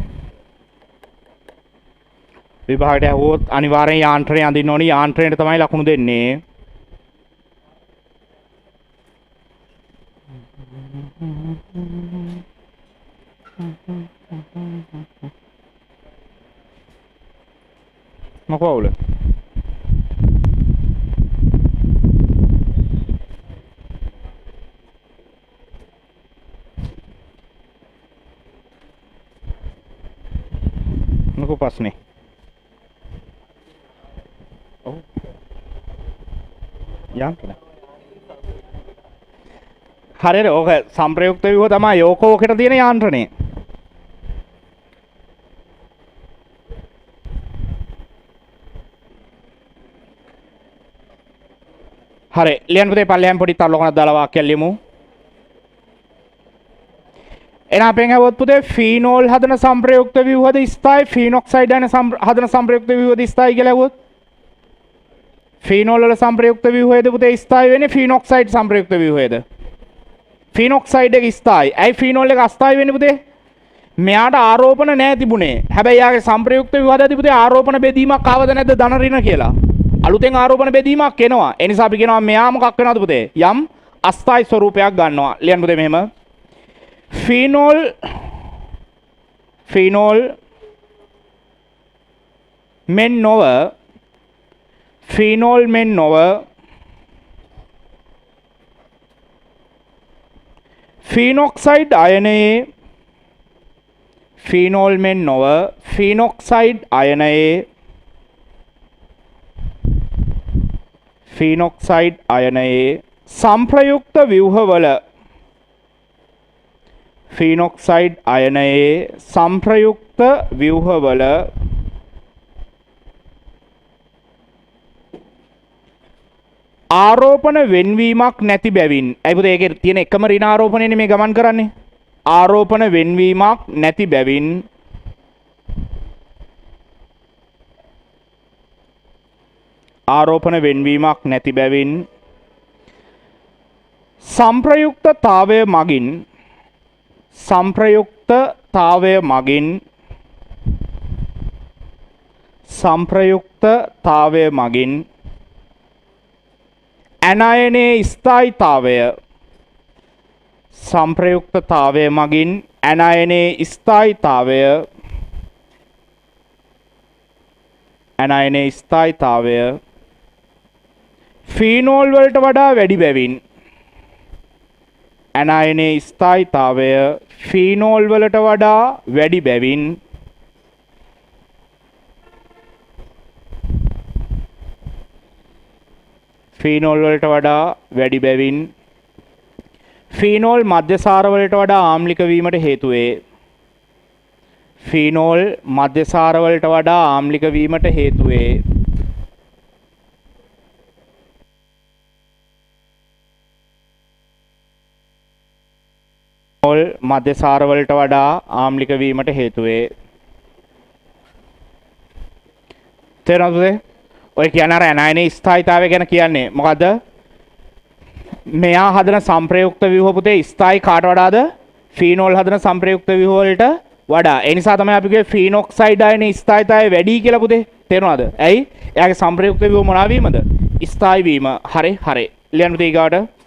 විභාගයට ඇහුවොත් අනිවාර්යෙන් යාන්ත්‍රණය අඳින්න ඕනි. යාන්ත්‍රණයට තමයි ලකුණු දෙන්නේ. මොකෝ අවුල? මොකෝ ප්‍රශ්නේ? ඔව්. යාන්ත්‍රණය. හරියට ඕක සම්ප්‍රයුක්ත ව්‍යුහ තමයි ඕකෝකට තියෙන යාන්ත්‍රණය. හරි ලියන්න පුතේ පල්ලෙහාම පොඩි තල්ලෝකනක් දාලා වාක්‍යයක් ලියමු. එන අපෙන් අහුවොත් පුතේ ෆීනෝල් හදන සම්ප්‍රයුක්ත ව්‍යුහද ස්ථායි ෆීනොක්සයිඩ් හදන සම්ප්‍රයුක්ත ව්‍යුහද ස්ථායි කියලා අහුවොත් ෆීනෝල් වල සම්ප්‍රයුක්ත ව්‍යුහයද පුතේ ස්ථායි වෙන්නේ ෆීනොක්සයිඩ් සම්ප්‍රයුක්ත ව්‍යුහයද? ෆීනොක්සයිඩ් එක ස්ථායි. ඇයි ෆීනෝල් එක අස්ථායි වෙන්නේ පුතේ? මෙයාට ආරෝපණ නැහැ තිබුණේ. හැබැයි යාගේ සම්ප්‍රයුක්ත ව්‍යුහයදී පුතේ ආරෝපණ බෙදීමක් ආවද නැද්ද ධන ඍණ කියලා? අලුතෙන් ආරෝපණ බෙදීමක් එනවා. ඒ නිසා අපි කියනවා මෙයා මොකක් වෙනවද පුතේ? යම් අස්ථායි ස්වරූපයක් ගන්නවා. ලියන්න පුතේ මෙහෙම. ෆීනෝල් මෙන් නොව ෆීනොක්සයිඩ් අයනයේ ෆීනෝල් මෙන් නොව ෆීනොක්සයිඩ් අයනයේ සංප්‍රයුක්ත ව්‍යුහවල ෆීනොක්සයිඩ් අයනයේ සංප්‍රයුක්ත ව්‍යුහවල ආරෝපණ වෙන්වීමක් නැති බැවින්. ඇයි පුතේ ඒකේ තියෙන එකම ඍණ ආරෝපණයනේ මේ ගමන් කරන්නේ. ආරෝපණ වෙන්වීමක් නැති බැවින් සංප්‍රයුක්තතාවය මගින් ඇනයනයේ ස්ථායීතාවය සංප්‍රයුක්තතාවය මගින් ඇනයනයේ ස්ථායීතාවය ෆීනෝල් වලට වඩා වැඩි බැවින් ඇනයනයේ ස්ථායීතාවය ෆීනෝල් වලට වඩා වැඩි බැවින් ෆීනෝල් මධ්‍යසාර වලට වඩා ආම්ලික වීමට හේතු වේ. ෆීනෝල් මධ්‍යසාර වලට වඩා ආම්ලික වීමට හේතු වේ. මධ්‍යසාර වලට වඩා ආම්ලික වීමට හේතු වේ. තේරෙනවද? ඔය කියන අර ඇනයනයේ ස්ථායීතාවය ගැන කියන්නේ මොකද්ද? මෙයා හදන සංප්‍රයුක්ත ව්‍යුහ පුතේ ස්ථායි කාට වඩාද? ෆීනෝල් හදන සංප්‍රයුක්ත ව්‍යුහ වලට වඩා. ඒ නිසා තමයි අපි කිව්වේ ෆීනොක්සයිඩ් අයනේ ස්ථායීතාවය වැඩි කියලා පුතේ. තේරුණාද? ඇයි? එයාගේ සංප්‍රයුක්ත ව්‍යුහ මොනවා වීමද? ස්ථායි වීම. හරි. ලියන්න පුතේ ඊගාට.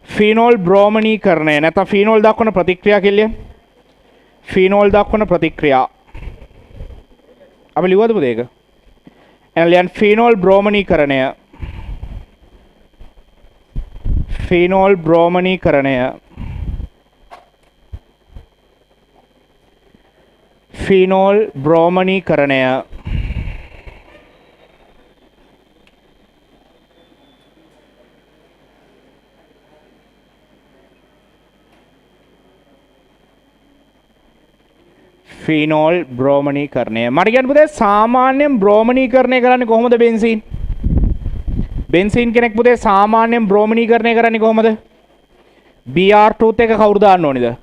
ෆීනෝල් බ්‍රෝමනීකරණය නැත්නම් ෆීනෝල් දක්වන ප්‍රතික්‍රියා කියලා. ෆීනෝල් දක්වන ප්‍රතික්‍රියා. අපි ලියුවද පුතේ ඒක? එහෙනම් ලියන්න ෆීනෝල් බ්‍රෝමනීකරණය. ෆීනෝල් බ්‍රෝමනීකරණය ෆීනෝල් බ්‍රෝමනීකරණය. මට කියන්න පුතේ සාමාන්‍යයෙන් බ්‍රෝමනීකරණය කරන්නේ කොහොමද බෙන්සීන්? බෙන්සීන් කෙනෙක් පුතේ සාමාන්‍යයෙන් බ්‍රෝමනීකරණය කරන්නේ කොහොමද? Br2 එක කවුරු දාන්න ඕනේද?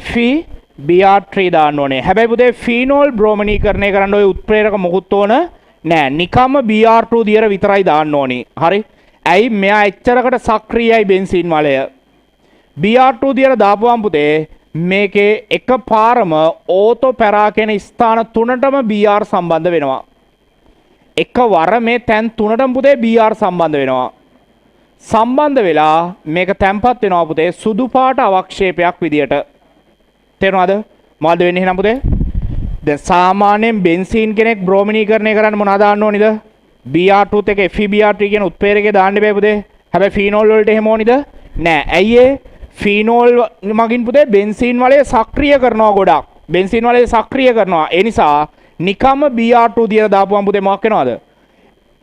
Fe Br3 දාන්න ඕනේ. හැබැයි පුතේ ෆීනෝල් බ්‍රෝමනීකරණය කරන්න ඔය උත්ප්‍රේරක මොකුත් ඕන නෑ. නිකම්ම Br2 දියර විතරයි දාන්න ඕනි. හරි? ඇයි මෙයා එච්චරකට සක්‍රියයි බෙන්සීන් වලය. Br2 දියර දාපුවම් පුතේ මේකේ එකපාරම ඕතෝ පැරා කියන ස්ථාන තුනටම Br සම්බන්ධ වෙනවා. එකවර මේ තැන් තුනටම පුතේ Br සම්බන්ධ වෙනවා. සම්බන්ධ වෙලා මේක තැම්පත් වෙනවා පුතේ සුදු පාට අවක්ෂේපයක් විදියට. තේරුණාද? මොකද වෙන්නේ එහෙනම් පුතේ? දැන් සාමාන්‍යයෙන් බෙන්සීන් කෙනෙක් බ්‍රෝමිනීකරණය කරන්න මොනවද දාන්න ඕනිද? Br2 එක FeBr3 කියන උත්ප්‍රේරකේ දාන්න බෑ පුතේ. හැබැයි ෆීනෝල් වලට එහෙම ඕනිද? නෑ. ඇයි ඒ? ෆීනෝල් මගින් පුතේ බෙන්සීන් වලේ සක්‍රිය කරනවා ගොඩක්. බෙන්සීන් වලේ සක්‍රිය කරනවා. ඒ නිසා නිකම්ම Br2 දියර දාපුවම පුතේ මොකක් වෙනවද?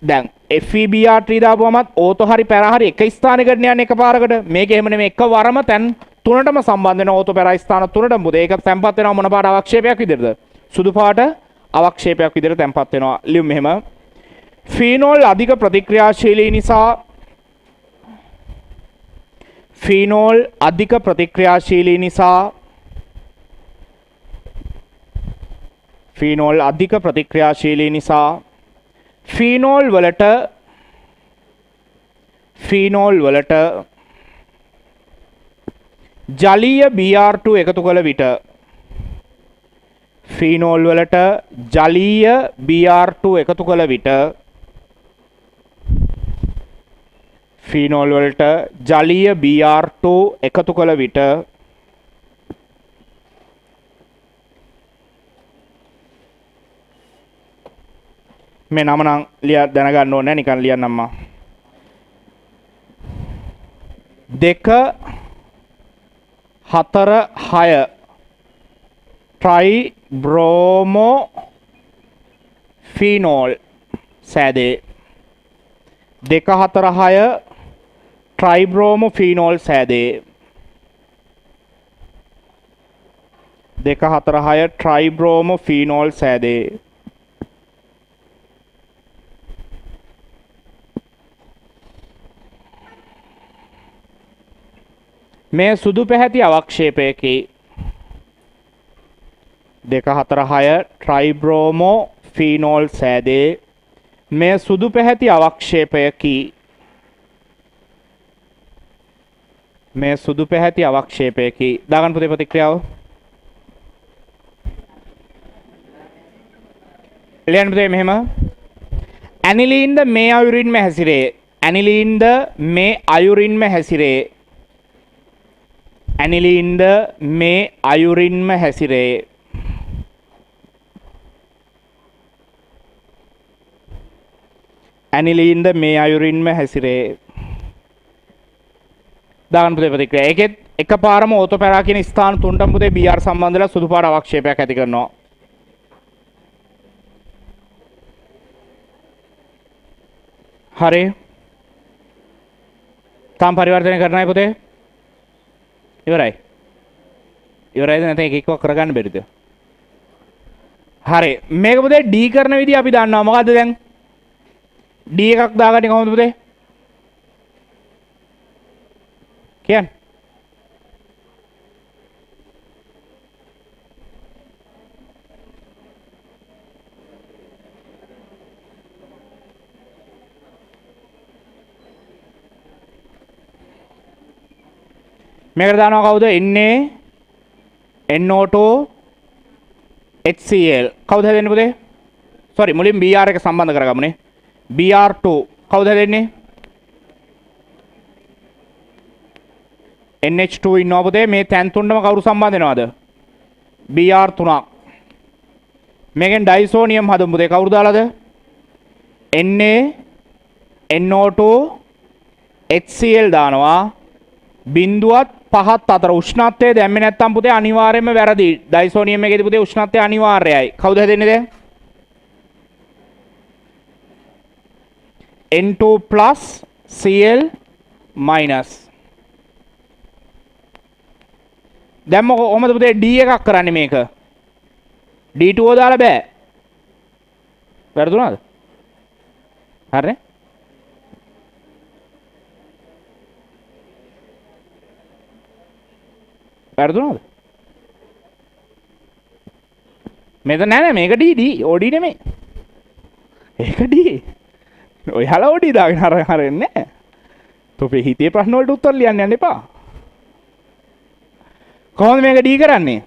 දැන් FeBr3 දාපුවමත් ඕතෝ හරි පැරා හරි එක ස්ථානයකට යන්නේ එකපාරකට. මේක එහෙම නෙමෙයි එකවරම තැන් තුනටම සම්බන්ධ වෙන ඕතෝ පැරා ස්ථාන තුනටම පුතේ ඒක තැම්පත් වෙනවා මොන පාට අවක්ෂේපයක් විදිහටද? සුදු පාට අවක්ෂේපයක් විදිහට තැම්පත් වෙනවා. ලියමු මෙහෙම. ෆීනෝල් අධික ප්‍රතික්‍රියාශීලී නිසා ෆීනෝල් අධික ප්‍රතික්‍රියාශීලී නිසා ෆීනෝල් අධික ප්‍රතික්‍රියාශීලී නිසා ෆීනෝල් වලට ජලීය Br2 එකතු කළ විට ෆීනෝල් වලට ජලීය Br2 එකතු කළ විට ෆීනෝල් වලට ජලීය Br2 එකතු කළ විට මේ නම නම් දැනගන්න ඕනේ නිකන් ලියන්නම්ම 2 4 6 ට්‍රයිබ්‍රෝමෝ ෆීනෝල් සෑදේ 2 4 6 ට්‍රයිබ්‍රෝමෝ ෆීනෝල් සෑදේ 2 4 6 ට්‍රයිබ්‍රෝමෝ ෆීනෝල් සෑදේ මේ සුදු පැහැති අවක්ෂේපයකි 2 4 6 ට්‍රයිබ්‍රෝමෝ ෆීනෝල් සෑදේ මේ සුදු පැහැති අවක්ෂේපයකි මේ සුදු පැහැති අවක්ෂේපයකි දාගන්න පුතේ ප්‍රතික්‍රියාව ලියන්න පුතේ මෙහෙම ඇනිලීන්ද මේ අයුරින්ම හැසිරේ ඇනිලීන්ද මේ අයුරින්ම හැසිරේ ඇනිලීන්ද මේ අයුරින්ම හැසිරේ ඇනිලීන්ද මේ අයුරින්ම හැසිරේ දාගන්න පුතේ ප්‍රතික්‍රියා ඒකෙත් එකපාරම ඕතෝ පැරා කියන ස්ථාන තුනටම පුතේ Br සම්බන්ධ වෙලා සුදු පාට අවක්ෂේපයක් ඇති කරනවා හරි තාම පරිවර්තනය කරන්නයි පුතේ ඉවරයිද නැත්නම් එක එකක් කරගන්න බැරිද හරි මේක පුතේ D කරන විදිය අපි දන්නවා මොකද්ද දැන් D එකක් දාගන්නේ කොහොමද පුතේ කියන්න මේකට දානවා කවුද NO2 HCl කවුද හැදෙන්නේ පුතේ සෝරි මුලින් Br එක සම්බන්ධ කරගමුනේ Br2 කවුද හැදෙන්නේ NH2 ඉන්නවා පුතේ මේ තැන් තුනම කවුරු සම්බන්ධ වෙනවද Br3ක් මේකෙන් ඩයිසෝනියම් හදමු පුතේ කවුරු දාලාද Na NO2 HCl දානවා බිඳුවත් පහත් අතර උෂ්ණත්වය දැම්මේ නැත්නම් පුතේ අනිවාර්යයෙන්ම වැරදි. ඩයිසෝනියම් එකේදී පුතේ උෂ්ණත්වය අනිවාර්යයි. කවුද හැදෙන්නේද? N2+ Cl-. දැන් මොකද පුතේ D එකක් කරන්නේ මේක. D2O දාලා බෑ. වැරදුනාද? හරිනේ. වැරදුනාද? මෙතන නෑ මේක D OD නෙමෙයි. ඒක D. ඔයාලා OD දාගෙන හරියන්නේ නෑ. තොපේ හිතේ ප්‍රශ්න වලට උත්තර ලියන්න යන්න එපා. කොහොමද මේක D කරන්නේ?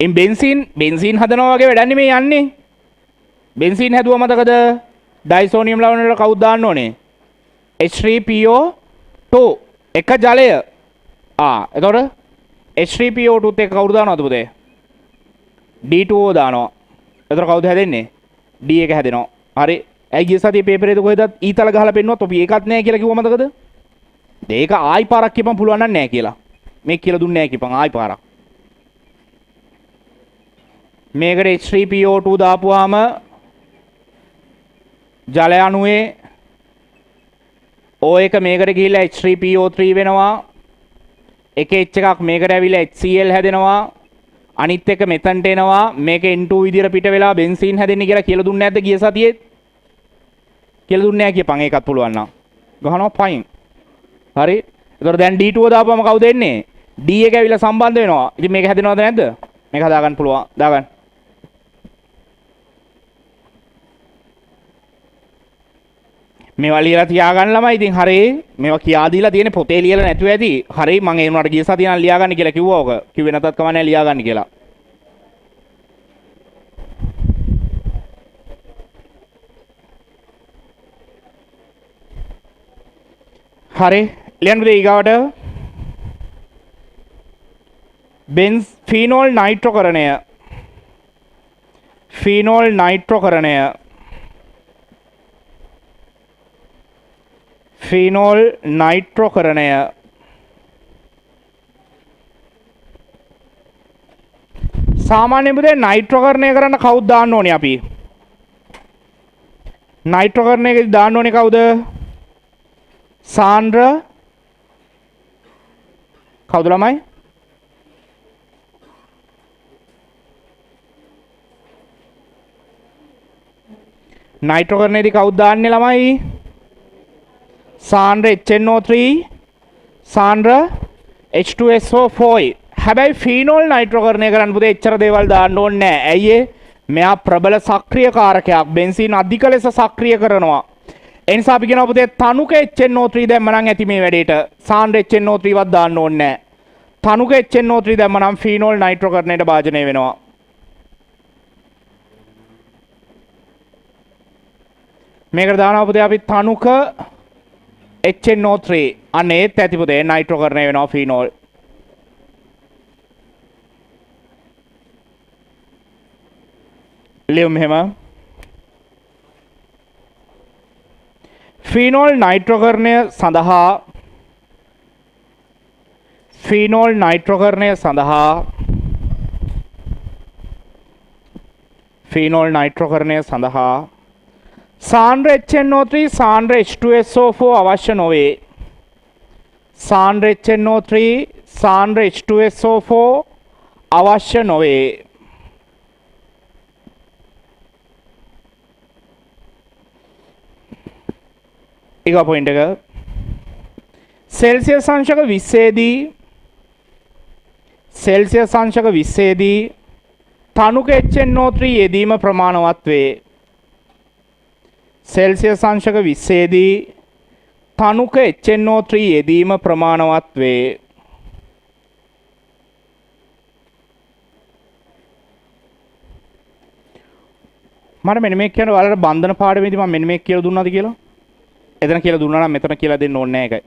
බෙන්සීන් හදනවා වගේ වැඩක් නෙමෙයි යන්නේ. බෙන්සීන් හැදුවා මතකද? ඩයිසෝනියම් ලවණ වල කවුද දාන්න ඕනේ? H3PO2 එක ජලය. එතකොට H3PO2 එක කවුරු දානවද පුතේ? D2O දානවා. එතකොට කවුද හැදෙන්නේ? D එක හැදෙනවා. හරි. ඇයි ගිය සතියේ පේපර් එකේ කොහෙදත් ඊතල ගහලා පෙන්නුවත් ඔපි ඒකත් නැහැ කියලා කිව්ව මතකද? ඒක ආයි පාරක් කියපන් පුළුවන් නම් නැහැ කියලා. මේක කියලා දුන්නේ නැහැ කියපන් ආයි පාරක්. මේකට H3PO2 දාපුවාම ජල අණුවේ O එක මේකට ගිහිල්ලා H3PO3 වෙනවා. එක H එකක් මේකට ඇවිල්ලා HCl හැදෙනවා. අනිත් එක මෙතනට එනවා. මේක N2 විදියට පිට වෙලා බෙන්සීන් හැදෙන්නේ කියලා දුන්නේ නැද්ද ගිය සතියේ? කියලා දුන්නේ නැහැ කියපන් ඒකත් පුළුවන් නම්. ගහනවා පයින්. හරි. ඒතකොට දැන් D2 දාපුවම කවුද එන්නේ? D එක ඇවිල්ලා සම්බන්ධ වෙනවා. ඉතින් මේක හැදෙනවද නැද්ද? මේක හදාගන්න පුළුවන්. දාගන්න. මේවා ලියලා තියාගන්න ළමයි. ඉතින් හරි මේවා කියා දීලා තියෙන්නේ පොතේ ලියලා නැතුව ඇති. හරි මම ඒ උනාට ගිය සතිය නම් ලියා ගන්න කියලා කිව්වා ඔක. කිව්වේ නැතත් කමන්නේ ලියා ගන්න කියලා. හරි ලියන්න පුතේ ඊගාවට ෆීනෝල් නයිට්‍රෝකරණය ෆීනෝල් නයිට්‍රෝකරණය සාමාන්‍ය පුතේ නයිට්‍රෝකරණය කරන්න කවුද දාන්න ඕනේ අපි? නයිට්‍රෝකරණයකදී දාන්න ඕනේ කවුද? සාන්ද්‍ර කවුද ළමයි? නයිට්‍රෝකරණයේදී කවුද දාන්නේ ළමයි? සාන්ද්‍ර HNO3 සාන්ද්‍ර H2SO4. හැබැයි ෆීනෝල් නයිට්‍රෝකරණය කරන්න පුතේ එච්චර දේවල් දාන්න ඕනේ නැහැ. ඇයි ඒ? මෙයා ප්‍රබල සක්‍රීය කාරකයක්. බෙන්සීන් අධික ලෙස සක්‍රිය කරනවා. ඒ නිසා අපි කියනවා පුතේ තනුක HNO3 දැම්ම නම් ඇති මේ වැඩේට. සාන්ද්‍ර HNO3 වත් දාන්න ඕනේ නැහැ. තනුක HNO3 දැම්ම නම් ෆීනෝල් නයිට්‍රෝකරණයට භාජනය වෙනවා. මේකට දානවා පුතේ අපි තනුක HNO3 අන්න ඒත් ඇති පුතේ නයිට්‍රෝකරණය වෙනවා ෆීනෝල්. ලියමු මෙහෙම. ෆීනෝල් නයිට්‍රෝකරණය සඳහා සාන්ද්‍ර HNO3 සාන්ද්‍ර H2SO4 අවශ්‍ය නොවේ. සාන්ද්‍ර HNO3 සාන්ද්‍ර H2SO4 අවශ්‍ය නොවේ. ඊගා පොයින්ට් එක සෙල්සියස් අංශක 20 දී තනුක HNO3 යෙදීම ප්‍රමාණවත් වේ. සෙල්සියස් අංශක 20 දී තනුක HNO3 යෙදීම ප්‍රමාණවත් වේ. මට මෙන්න මේක කියන ඔයාලට බන්ධන පාඩමේදී මම මෙන්න මේක කියලා දුන්නාද කියලා? එතන කියලා දුන්නා නම් මෙතන කියලා දෙන්න ඕනේ නැහැ ඒකයි.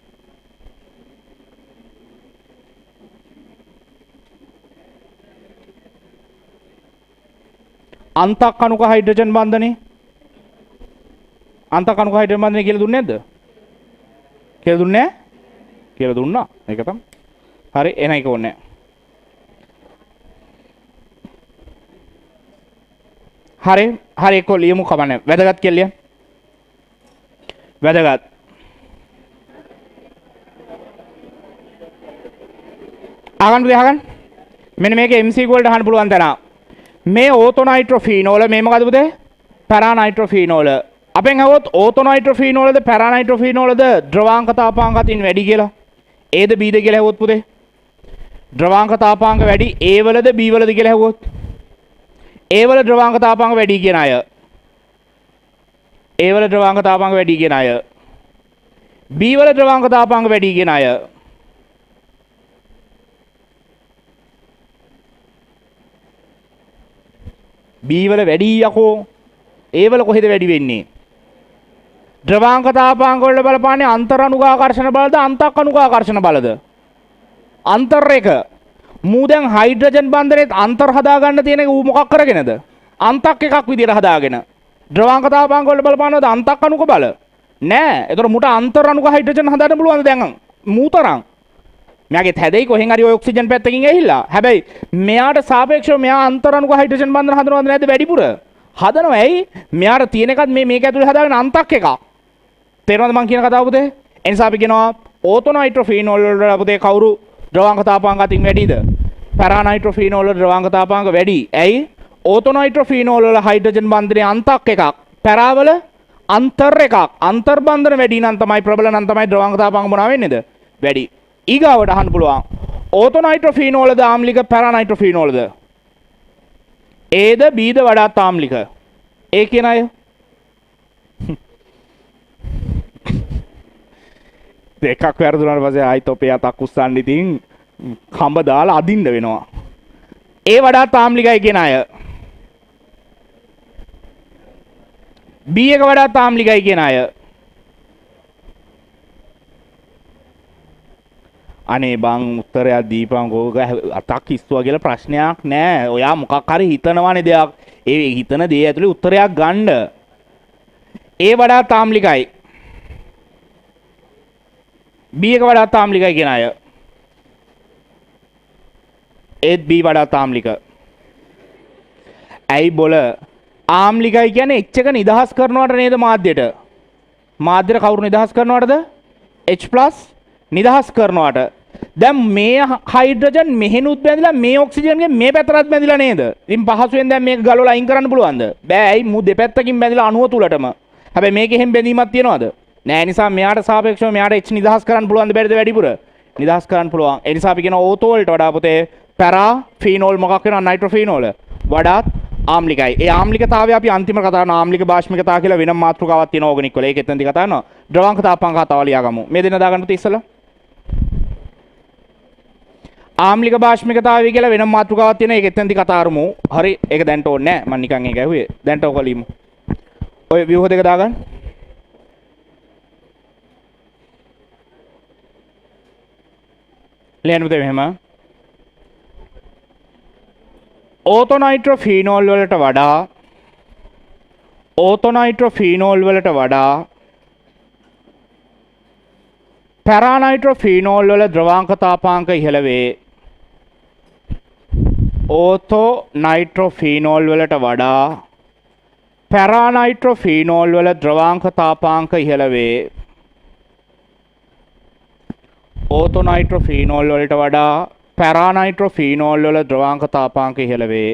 අන්තක් අණුක හයිඩ්‍රජන් බන්ධනේ අන්තකණුක හයිඩ්‍රජන් බන්ධනය කියලා දුන්නේ නැද්ද? කියලා දුන්නේ නැහැ? කියලා දුන්නා. ඒක තමයි. හරි එන එක ඕනේ නැහැ. හරි ඒක ලියමු කමන්නේ. වැදගත් කියලා ලියන්න. වැදගත්. අහගන්න. මෙන්න මේක MCQ වලට අහන්න පුළුවන් තැන. මේ ඕතොනයිට්‍රොෆීනෝල මේ මොකද පුතේ? පැරානයිට්‍රොෆීනෝල. අපෙන් අහුවොත් ඕතොනයිට්‍රොෆීනෝලද පැරානයිට්‍රොෆීනෝලද ද්‍රවාංක තාපාංක අතින් වැඩි කියලා? Aද Bද කියලා අහුවොත් පුතේ ද්‍රවාංක තාපාංක වැඩි A වලද B වලද කියලා අහුවොත් A වල ද්‍රවාංක තාපාංක වැඩි කියන අය A වල ද්‍රවාංක තාපාංක වැඩි කියන අය B වල ද්‍රවාංක තාපාංක වැඩි කියන අය B වල වැඩි යකෝ A වල කොහෙද වැඩි වෙන්නේ? ද්‍රවාංක තාපාංක වල බලපාන්නේ අන්තර් අනුගාකර්ෂණ බලද අන්තක් අනුගාකර්ෂණ බලද? අන්තර් එක. මූ දැන් හයිඩ්‍රජන් බන්ධනෙත් අන්තර් හදාගන්න තියෙන එක ඌ මොකක් කරගෙනද? අන්තක් එකක් විදියට හදාගෙන. ද්‍රවාංක තාපාංක වල බලපානවද අන්තක් අනුක බල? නෑ. ඒතර මුට අන්තර් අනුක හයිඩ්‍රජන් හදාන්න පුළුවන්ද දැන්? මූ තරම්. මෙයාගේ හැදෙයි කොහෙන් හරි ඔය ඔක්සිජන් පැත්තකින් ඇහිලා. හැබැයි මෙයාට සාපේක්ෂව මෙයා අන්තර් අනුක හයිඩ්‍රජන් බන්ධන හදනවද නැද්ද වැඩිපුර? හදනවා. ඇයි? මෙයාට තියෙන එකත් මේක ඇතුලේ හදාගෙන අන්තක් එකක්. තේරෙනවද මං කියන කතාව පුතේ? එනිසා අපි කියනවා ඕතොනයිට්‍රොෆීනෝල් වල පුතේ කවුරු ද්‍රවාංක තාපාංක අතින් වැඩිද? පැරානයිට්‍රොෆීනෝල් වල ද්‍රවාංක තාපාංක වැඩි. ඇයි? ඕතොනයිට්‍රොෆීනෝල් වල හයිඩ්‍රජන් බන්ධනයේ අන්තක් එකක්. පැරාවල අන්තර් එකක්. අන්තර් බන්ධන වැඩි නම් තමයි ප්‍රබල නම් තමයි ද්‍රවාංක තාපාංක මොනවා වෙන්නේද? වැඩි. ඊගාවට අහන්න පුළුවන්. ඕතොනයිට්‍රොෆීනෝල්ද ආම්ලික පැරානයිට්‍රොෆීනෝල්ද? Aද Bද වඩාත් ආම්ලික? A කියන අය දෙකක් වැරදුනාට පස්සේ ආයි තොපේ අතක් උස්සන්න ඉතින් කඹ දාලා අදින්න වෙනවා. ඒ වඩාත් ආම්ලිකයි කියන අය. B එක වඩාත් ආම්ලිකයි කියන අය. අනේ බං උත්තරයක් දීපන්කෝ අතක් ඉස්සුවා කියලා ප්‍රශ්නයක් නෑ. ඔයා මොකක් හරි හිතනවානේ දෙයක්. ඒ හිතන දේ ඇතුලේ උත්තරයක් ගන්න. ඒ වඩාත් ආම්ලිකයි. B එක වඩාත් ආම්ලිකයි කියන අය. ඒත් B වඩාත් ආම්ලික. ඇයි බොල ආම්ලිකයි කියන්නේ H එක නිදහස් කරනවට නේද මාධ්‍යයට? මාධ්‍යයට කවුරු නිදහස් කරනවටද? H+ නිදහස් කරනවට. දැන් මේ හයිඩ්‍රජන් මෙහෙනුත් බැඳිලා මේ ඔක්සිජන්ගේ මේ පැත්තටත් බැඳිලා නේද? ඉතින් පහසුවෙන් දැන් මේක ගලවලා අයින් කරන්න පුළුවන්ද? බෑ. ඇයි? මු දෙපැත්තකින් බැඳිලා අණුව තුලටම. හැබැයි මේකේ හැම බැඳීමක් තියනවද? නෑ. නිසා මෙයාට සාපේක්ෂව මෙයාට H නිදහස් කරන්න පුළුවන්ද බැරිද වැඩිපුර? නිදහස් කරන්න පුළුවන්. ඒ නිසා අපි කියන ඕතෝ වලට වඩා පුතේ පැරාෆීනෝල් මොකක් වෙනවද? නයිට්‍රොෆීනෝල වඩාත් ආම්ලිකයි. ඒ ආම්ලිකතාවය අපි අන්තිම කතා කරන ආම්ලික භාෂ්මිකතාව කියලා වෙනම මාතෘකාවක් තියෙනවා ඕගනික් වල. ඒක එතනදී කතා කරනවා. ද්‍රවාංක තාපාංක කතාව ලියාගමු. මේ දෙන්න දාගන්න පුතේ ඉස්සලා. ආම්ලික භාෂ්මිකතාවය කියලා වෙනම මාතෘකාවක් තියෙනවා. ඒක එතනදී කතා කරමු. හරි. ඒක දැන්ට ඕනේ නෑ. මම නිකන් ඒක ඇහුවේ. දැන්ට ඔක ලියමු. ඔය ව්‍යුහ දෙක දාගන්න. ලියන්න පුතේ මෙහෙම. ඕතොනයිට්‍රොෆීනෝල් වලට වඩා පැරානයිට්‍රොෆීනෝල් වල ද්‍රවාංක තාපාංක ඉහළ වේ. ඕතොනයිට්‍රොෆීනෝල් වලට වඩා පැරානයිට්‍රොෆීනෝල් වල ද්‍රවාංක තාපාංක ඉහළ වේ. ඕතොනයිට්‍රොෆීනෝල් වලට වඩා පැරානයිට්‍රොෆීනෝල් වල ද්‍රවාංක තාපාංක ඉහළ වේ.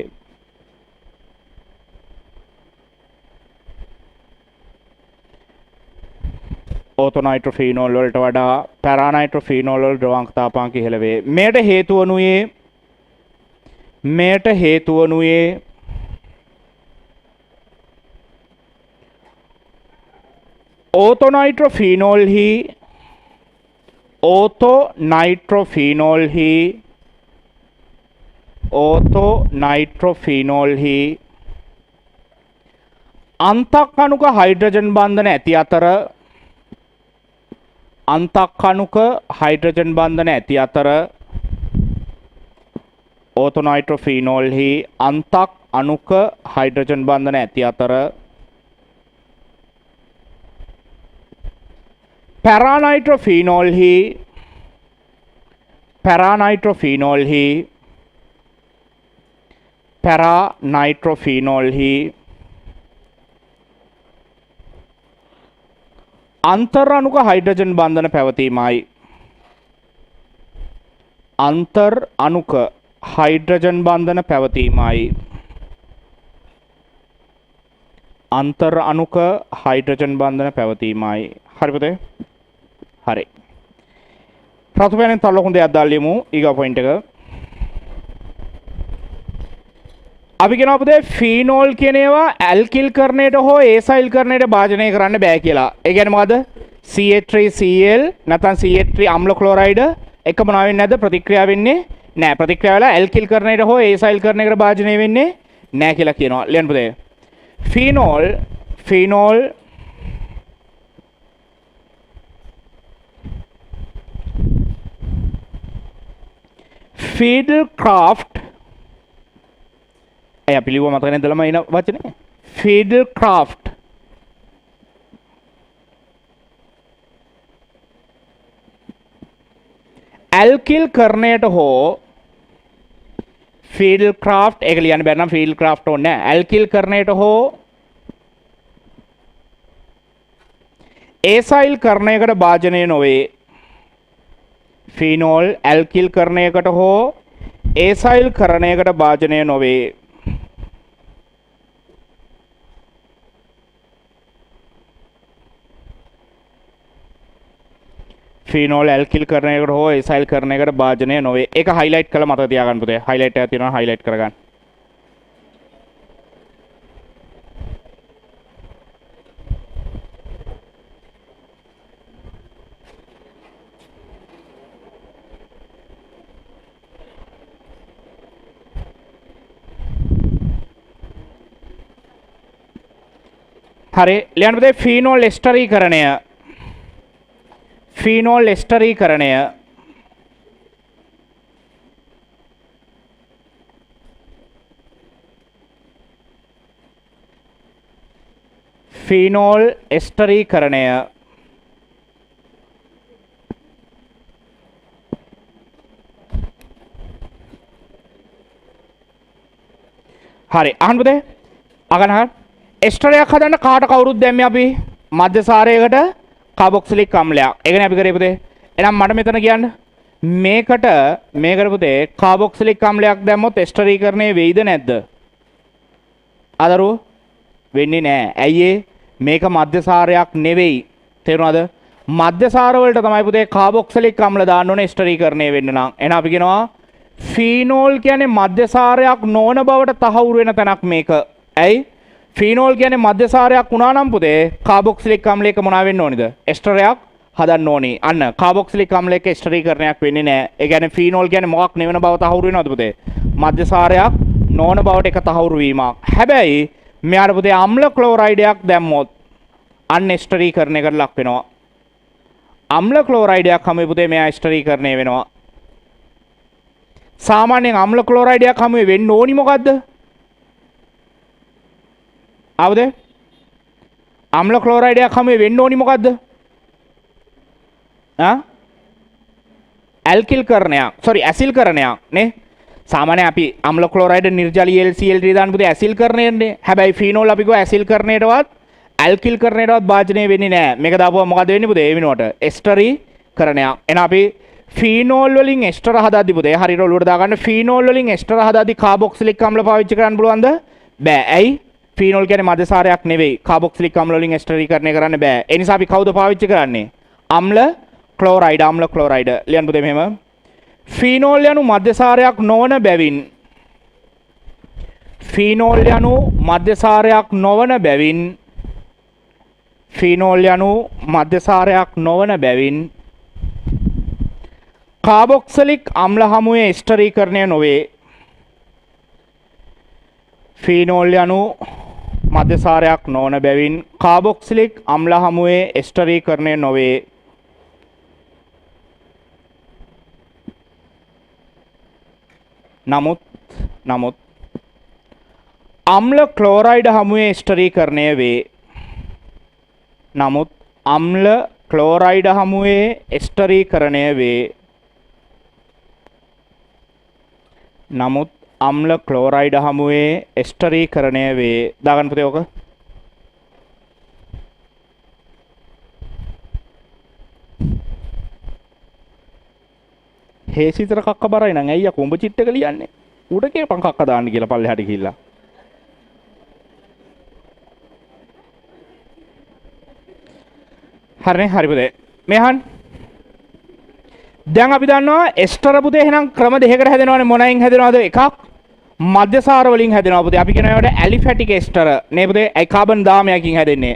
ඕතොනයිට්‍රොෆීනෝල් වලට වඩා පැරානයිට්‍රොෆීනෝල් වල ද්‍රවාංක තාපාංක ඉහළ වේ. මෙයට හේතු වනුයේ ඕතොනයිට්‍රොෆීනෝල්හි අන්තක්කණුක හයිඩ්‍රජන් බන්ධන ඇති අතර ඕතොනයිට්‍රොෆීනෝල්හි අන්තක් අණුක හයිඩ්‍රජන් බන්ධන ඇති අතර පැරානයිට්‍රොෆීනෝල්හි අන්තර් අණුක හයිඩ්‍රජන් බන්ධන පැවතීමයි. අන්තර් අණුක හයිඩ්‍රජන් බන්ධන පැවතීමයි. අන්තර් අණුක හයිඩ්‍රජන් බන්ධන පැවතීමයි. හරි පුතේ? හරි. රතු පැනෙන් තව ලොකු දෙයක් දාලා ලියමු ඊගා පොයින්ට් එක. අපි කියනවා පුතේ ෆීනෝල් කියන ඒවා ඇල්කිල් කරණයට හෝ ඒසයිල් කරණයට භාජනය කරන්න බෑ කියලා. ඒ කියන්නේ මොකද? CH3Cl නැත්නම් CH3 අම්ල ක්ලෝරයිඩ් එක මොනවා වෙන්නේ නැද්ද? ප්‍රතික්‍රියා වෙන්නේ නෑ. ප්‍රතික්‍රියා වෙලා ඇල්කිල් කරණයට හෝ ඒසයිල් කරණයකට භාජනය වෙන්නේ නෑ කියලා කියනවා. ලියන්න පුතේ. ෆීනෝල් ෆීඩල්ක්‍රාෆ්ට් අය අපි ලිව්ව මතක නැද්ද ළමයි එන වචනේ? ෆීඩල්ක්‍රාෆ්ට් ඇල්කිල් කරණයට හෝ ෆීඩල්ක්‍රාෆ්ට් ඒක ලියන්න බැරි නම් ෆීඩල්ක්‍රාෆ්ට් ඕනේ නැහැ. ඇල්කිල් කරණයට හෝ ඒසයිල් කරණයකට භාජනය නොවේ. ෆීනෝල් ඇල්කිල් කරණයකට හෝ ඒසයිල් කරණයකට භාජනය නොවේ. ෆීනෝල් ඇල්කිල් කරණයකට හෝ ඒසයිල් කරණයකට භාජනය නොවේ. ඒක හයිලයිට් කරලා මතක තියාගන්න පුතේ. හයිලයිට් එකක් තියෙනවා හයිලයිට් කරගන්න. හරි ලියන්න පුතේ ෆීනෝල් එස්ටරීකරණය. ෆීනෝල් එස්ටරීකරණය ෆීනෝල් එස්ටරීකරණය හරි අහන්න පුතේ අගනහට එස්ටරයක් හදන්න කාට කවුරුත් දැම්මේ අපි මධ්‍යසාරයකට කාබොක්සිලික් අම්ලයක්. ඒකනේ අපි කරේ පුතේ. එහෙනම් මට මෙතන කියන්න මේකට පුතේ කාබොක්සිලික් අම්ලයක් දැම්මොත් එස්ටරීකරණය වෙයිද නැද්ද? අදරුව වෙන්නේ නැහැ. ඇයි මේක මධ්‍යසාරයක් නෙවෙයි. තේරුණාද? මධ්‍යසාර වලට තමයි පුතේ කාබොක්සිලික් අම්ල දාන්න ඕනේ එස්ටරීකරණය වෙන්න නම්. එහෙනම් අපි කියනවා ෆීනෝල් කියන්නේ මධ්‍යසාරයක් නොවන බවට තහවුරු වෙන තැනක් මේක. ඇයි? ෆීනෝල් කියන්නේ මධ්‍යසාරයක් වුණා නම් පුතේ කාබොක්සිලික් අම්ලයක මොනවා වෙන්න ඕනිද? එස්ටරයක් හදන්න ඕනි. අන්න කාබොක්සිලික් අම්ලයක එස්ටරීකරණයක් වෙන්නේ නැහැ. ඒ කියන්නේ ෆීනෝල් කියන්නේ මොකක් නෙවෙන බව තහවුරු වෙනවද පුතේ? මධ්‍යසාරයක් නොවන බවට එක තහවුරු වීමක්. හැබැයි මෙයාට පුතේ අම්ල ක්ලෝරයිඩයක් දැම්මොත් අන්න එස්ටරීකරණයකට ලක් වෙනවා. අම්ල ක්ලෝරයිඩයක් හැම පුතේ මෙයා එස්ටරීකරණය වෙනවා. සාමාන්‍යයෙන් අම්ල ක්ලෝරයිඩයක් හැම වෙන්න ඕනි මොකද්ද? අවද අම්ල ක්ලෝරයිඩයක් හැම වෙන්න ඕනි මොකද්ද? ඇල්කිල් කරණයක්. සෝරි ඇසිල් කරණයක් නේ. සාමාන්‍යයෙන් අපි අම්ල ක්ලෝරයිඩ් නිර්ජලීය LCl3 දාන්න පුතේ ඇසිල් කරණයනේ. හැබැයි ෆීනෝල් අපි ගෝ ඇසිල් කරණයටවත් ඇල්කිල් කරණයටවත් භාජනය වෙන්නේ නැහැ. මේක දාපුවා මොකද වෙන්නේ පුතේ? ඒ වෙනුවට එස්ටරි කරණයක්. එහෙනම් අපි ෆීනෝල් වලින් එස්ටර හදාද්දි පුතේ හරියට ඔලුවට දාගන්න ෆීනෝල් වලින් එස්ටර හදාද්දි කාබොක්සිලික් අම්ල පාවිච්චි කරන්න පුළුවන්ද? බෑ. ඇයි? ෆීනෝල් කියන්නේ මධ්‍යසාරයක් නෙවෙයි. කාබොක්සිලික් අම්ල වලින් එස්ටරීකරණය කරන්න බෑ. ඒ නිසා අපි කවුද පාවිච්චි කරන්නේ? අම්ල ක්ලෝරයිඩ්. ලියන්න පුතේ මෙහෙම. ෆීනෝල් යනු මධ්‍යසාරයක් නොවන බැවින් ෆීනෝල් යනු මධ්‍යසාරයක් නොවන බැවින් කාබොක්සිලික් අම්ල හමුවේ එස්ටරීකරණය නොවේ. ෆීනෝල් යනු මධ්‍යසාරයක් නොවන බැවින් කාබොක්සිලික් අම්ල හමුවේ එස්ටරීකරණය නොවේ. නමුත් අම්ල ක්ලෝරයිඩ් හමුවේ එස්ටරීකරණය වේ. නමුත් අම්ල ක්ලෝරයිඩ් හමුවේ එස්ටරීකරණය වේ. නමුත් අම්ල ක්ලෝරයිඩ් හමුවේ එස්ටරීකරණය වේ. දාගන්න පුතේ ඔක. හේසිතර කක්ක බරයි නම් ඇයි යකෝ උඹ චිට් එක ලියන්නේ උඩ කේපන් කක්ක දාන්න කියලා පල්ලෙහාට ගිහිල්ලා හරිනේ හරි පුතේ මේ අහන්න දැන් අපි දන්නවා එස්ටර පුතේ එහෙනම් ක්‍රම දෙකකට හැදෙනවානේ මොනයින් හැදෙනවද එකක් මධ්‍යසාර වලින් හැදෙනවා පුතේ අපි කියනවා ඒකට ඇලිෆැටික් එස්ටර නේ පුතේ ඒ කාබන් 10කින් හැදෙන්නේ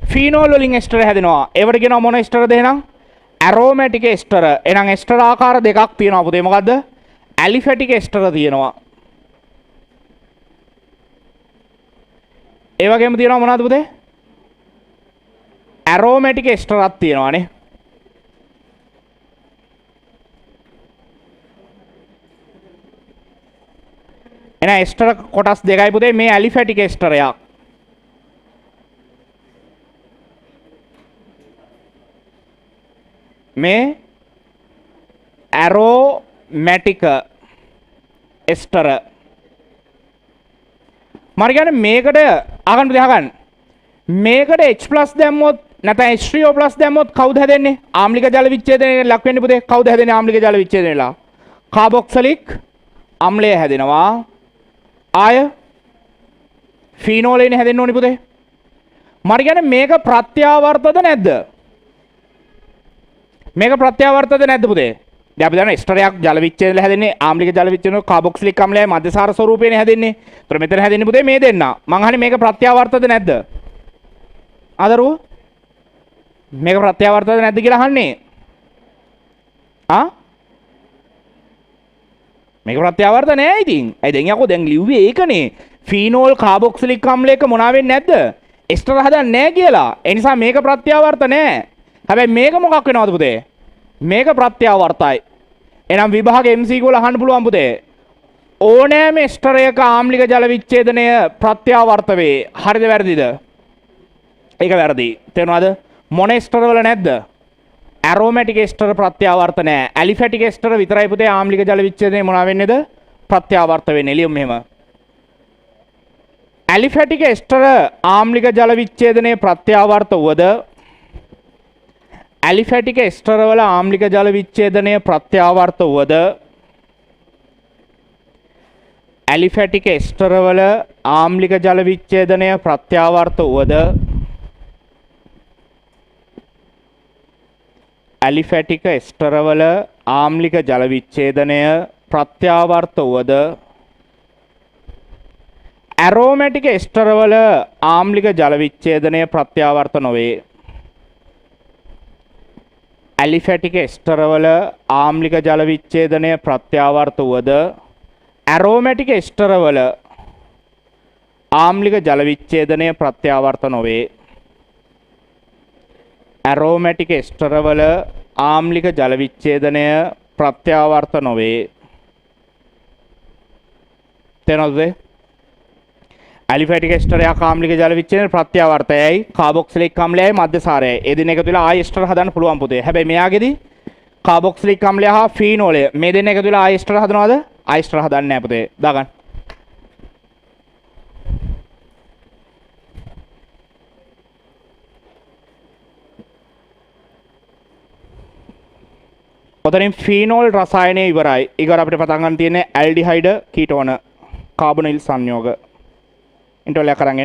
ෆීනෝල් වලින් එස්ටර හැදෙනවා ඒවට කියනවා මොන එස්ටරද එහෙනම් ඇරෝමැටික් එස්ටර එහෙනම් එස්ටර ආකාර දෙකක් තියෙනවා පුතේ මොකද්ද ඇලිෆැටික් එස්ටර තියෙනවා ඒ වගේම තියෙනවා මොනවද පුතේ ඇරෝමැටික් එස්ටරක් තියෙනවානේ එහෙනම් එස්ටර කොටස් දෙකයි පුතේ මේ ඇලිෆැටික් එස්ටරයක් මේ ඇරෝමැටික් එස්ටර මම කියන්නේ මේකට අහගන්න පුතේ අහගන්න මේකට H+ දැම්මොත් නැත්නම් H3O+ දැම්මොත් කවුද හැදෙන්නේ ආම්ලික ජල විච්ඡේදනයේ ලක් වෙන්නේ පුතේ කවුද හැදෙන්නේ ආම්ලික ජල විච්ඡේදනයේලා කාබොක්සිලික් අම්ලය හැදෙනවා ආය ෆීනෝලේනේ හැදෙන්න ඕනි පුතේ මම කියන්නේ මේක ප්‍රත්‍යාවර්තද නැද්ද මේක ප්‍රත්‍යාවර්තද නැද්ද පුතේ දැන් අපි දන්නවා එස්ටරයක් ජල විච්ඡේදනය හැදෙන්නේ ආම්ලික ජල විච්ඡේදනය කාබොක්සිලික් අම්ලයයි මධ්‍යසාර ස්වරූපේනේ හැදෙන්නේ. ඒතර මෙතන හැදෙන්නේ පුතේ මේ දෙන්න. මං අහන්නේ මේක ප්‍රත්‍යාවර්තද නැද්ද? ආදරුව මේක ප්‍රත්‍යාවර්තද නැද්ද කියලා අහන්නේ. මේක ප්‍රත්‍යාවර්ත නෑ ඉතින්. ඇයි දැන් යකෝ දැන් ලිව්වේ ඒකනේ. ෆීනෝල් කාබොක්සිලික් අම්ලයක මොනවා වෙන්නේ නැද්ද? එස්ටර හදන්නේ නෑ කියලා. ඒ නිසා මේක ප්‍රත්‍යාවර්ත නෑ. හැබැයි මේක මොකක් වෙනවද පුතේ? මේක ප්‍රත්‍යාවර්තයි. එහෙනම් විභාග MCQ වල අහන්න පුළුවන් පුතේ. ඕනෑම එස්ටරයක ආම්ලික ජල විච්ඡේදනය ප්‍රත්‍යාවර්ත වේ. හරිද වැරදිද? ඒක වැරදි. තේරුණාද? මොන එස්ටර වල නැද්ද? ඇරෝමැටික් එස්ටර ප්‍රත්‍යාවර්ත නැහැ. ඇලිෆැටික් එස්ටර විතරයි පුතේ ආම්ලික ජල විච්ඡේදනය මොනවා වෙන්නේද? ප්‍රත්‍යාවර්ත වෙන්නේ. ලියමු මෙහෙම. ඇලිෆැටික් එස්ටර ආම්ලික ජල විච්ඡේදනයේ ප්‍රත්‍යාවර්ත වුවද ඇලිෆැටික් එස්ටර වල ආම්ලික ජල විච්ඡේදනය ප්‍රත්‍යාවර්ත වුවද ඇලිෆැටික් එස්ටර වල ආම්ලික ජල විච්ඡේදනය ප්‍රත්‍යාවර්ත වුවද ඇලිෆැටික් එස්ටර වල ආම්ලික ජල විච්ඡේදනය ප්‍රත්‍යාවර්ත වුවද ඇරෝමැටික් එස්ටර වල ආම්ලික ජල විච්ඡේදනය ප්‍රත්‍යාවර්ත නොවේ. ඇලිෆැටික් එස්ටර වල ආම්ලික ජල විච්ඡේදනය ප්‍රත්‍යාවර්ත වුවද ඇරෝමැටික් එස්ටර වල ආම්ලික ජල විච්ඡේදනය ප්‍රත්‍යාවර්ත නොවේ. ඇරෝමැටික් එස්ටර වල ආම්ලික ජල විච්ඡේදනය ප්‍රත්‍යාවර්ත නොවේ. තේරෙනවද? ඇලිෆැටික් එස්ටරයක් ආම්ලික ජල විච්ඡේදනය ප්‍රත්‍යාවර්තයයි කාබොක්සිලික් අම්ලයයි මධ්‍යසාරයයි. ඒ දෙන එකතු වෙලා ආයි එස්ටර හදන්න පුළුවන් පුතේ. හැබැයි මෙයාගේදී කාබොක්සිලික් අම්ලය හා ෆීනෝලය මේ දෙන එකතු වෙලා ආයි එස්ටර හදනවද? ආයි එස්ටර හදන්නේ නැහැ පුතේ. දාගන්න. ඔතනින් ෆීනෝල් රසායනය ඉවරයි. ඊගොර අපිට පටන් ගන්න තියෙන්නේ ඇල්ඩිහයිඩ් කීටෝන කාබොනිල් සංයෝග. इंटोल्या करेंगे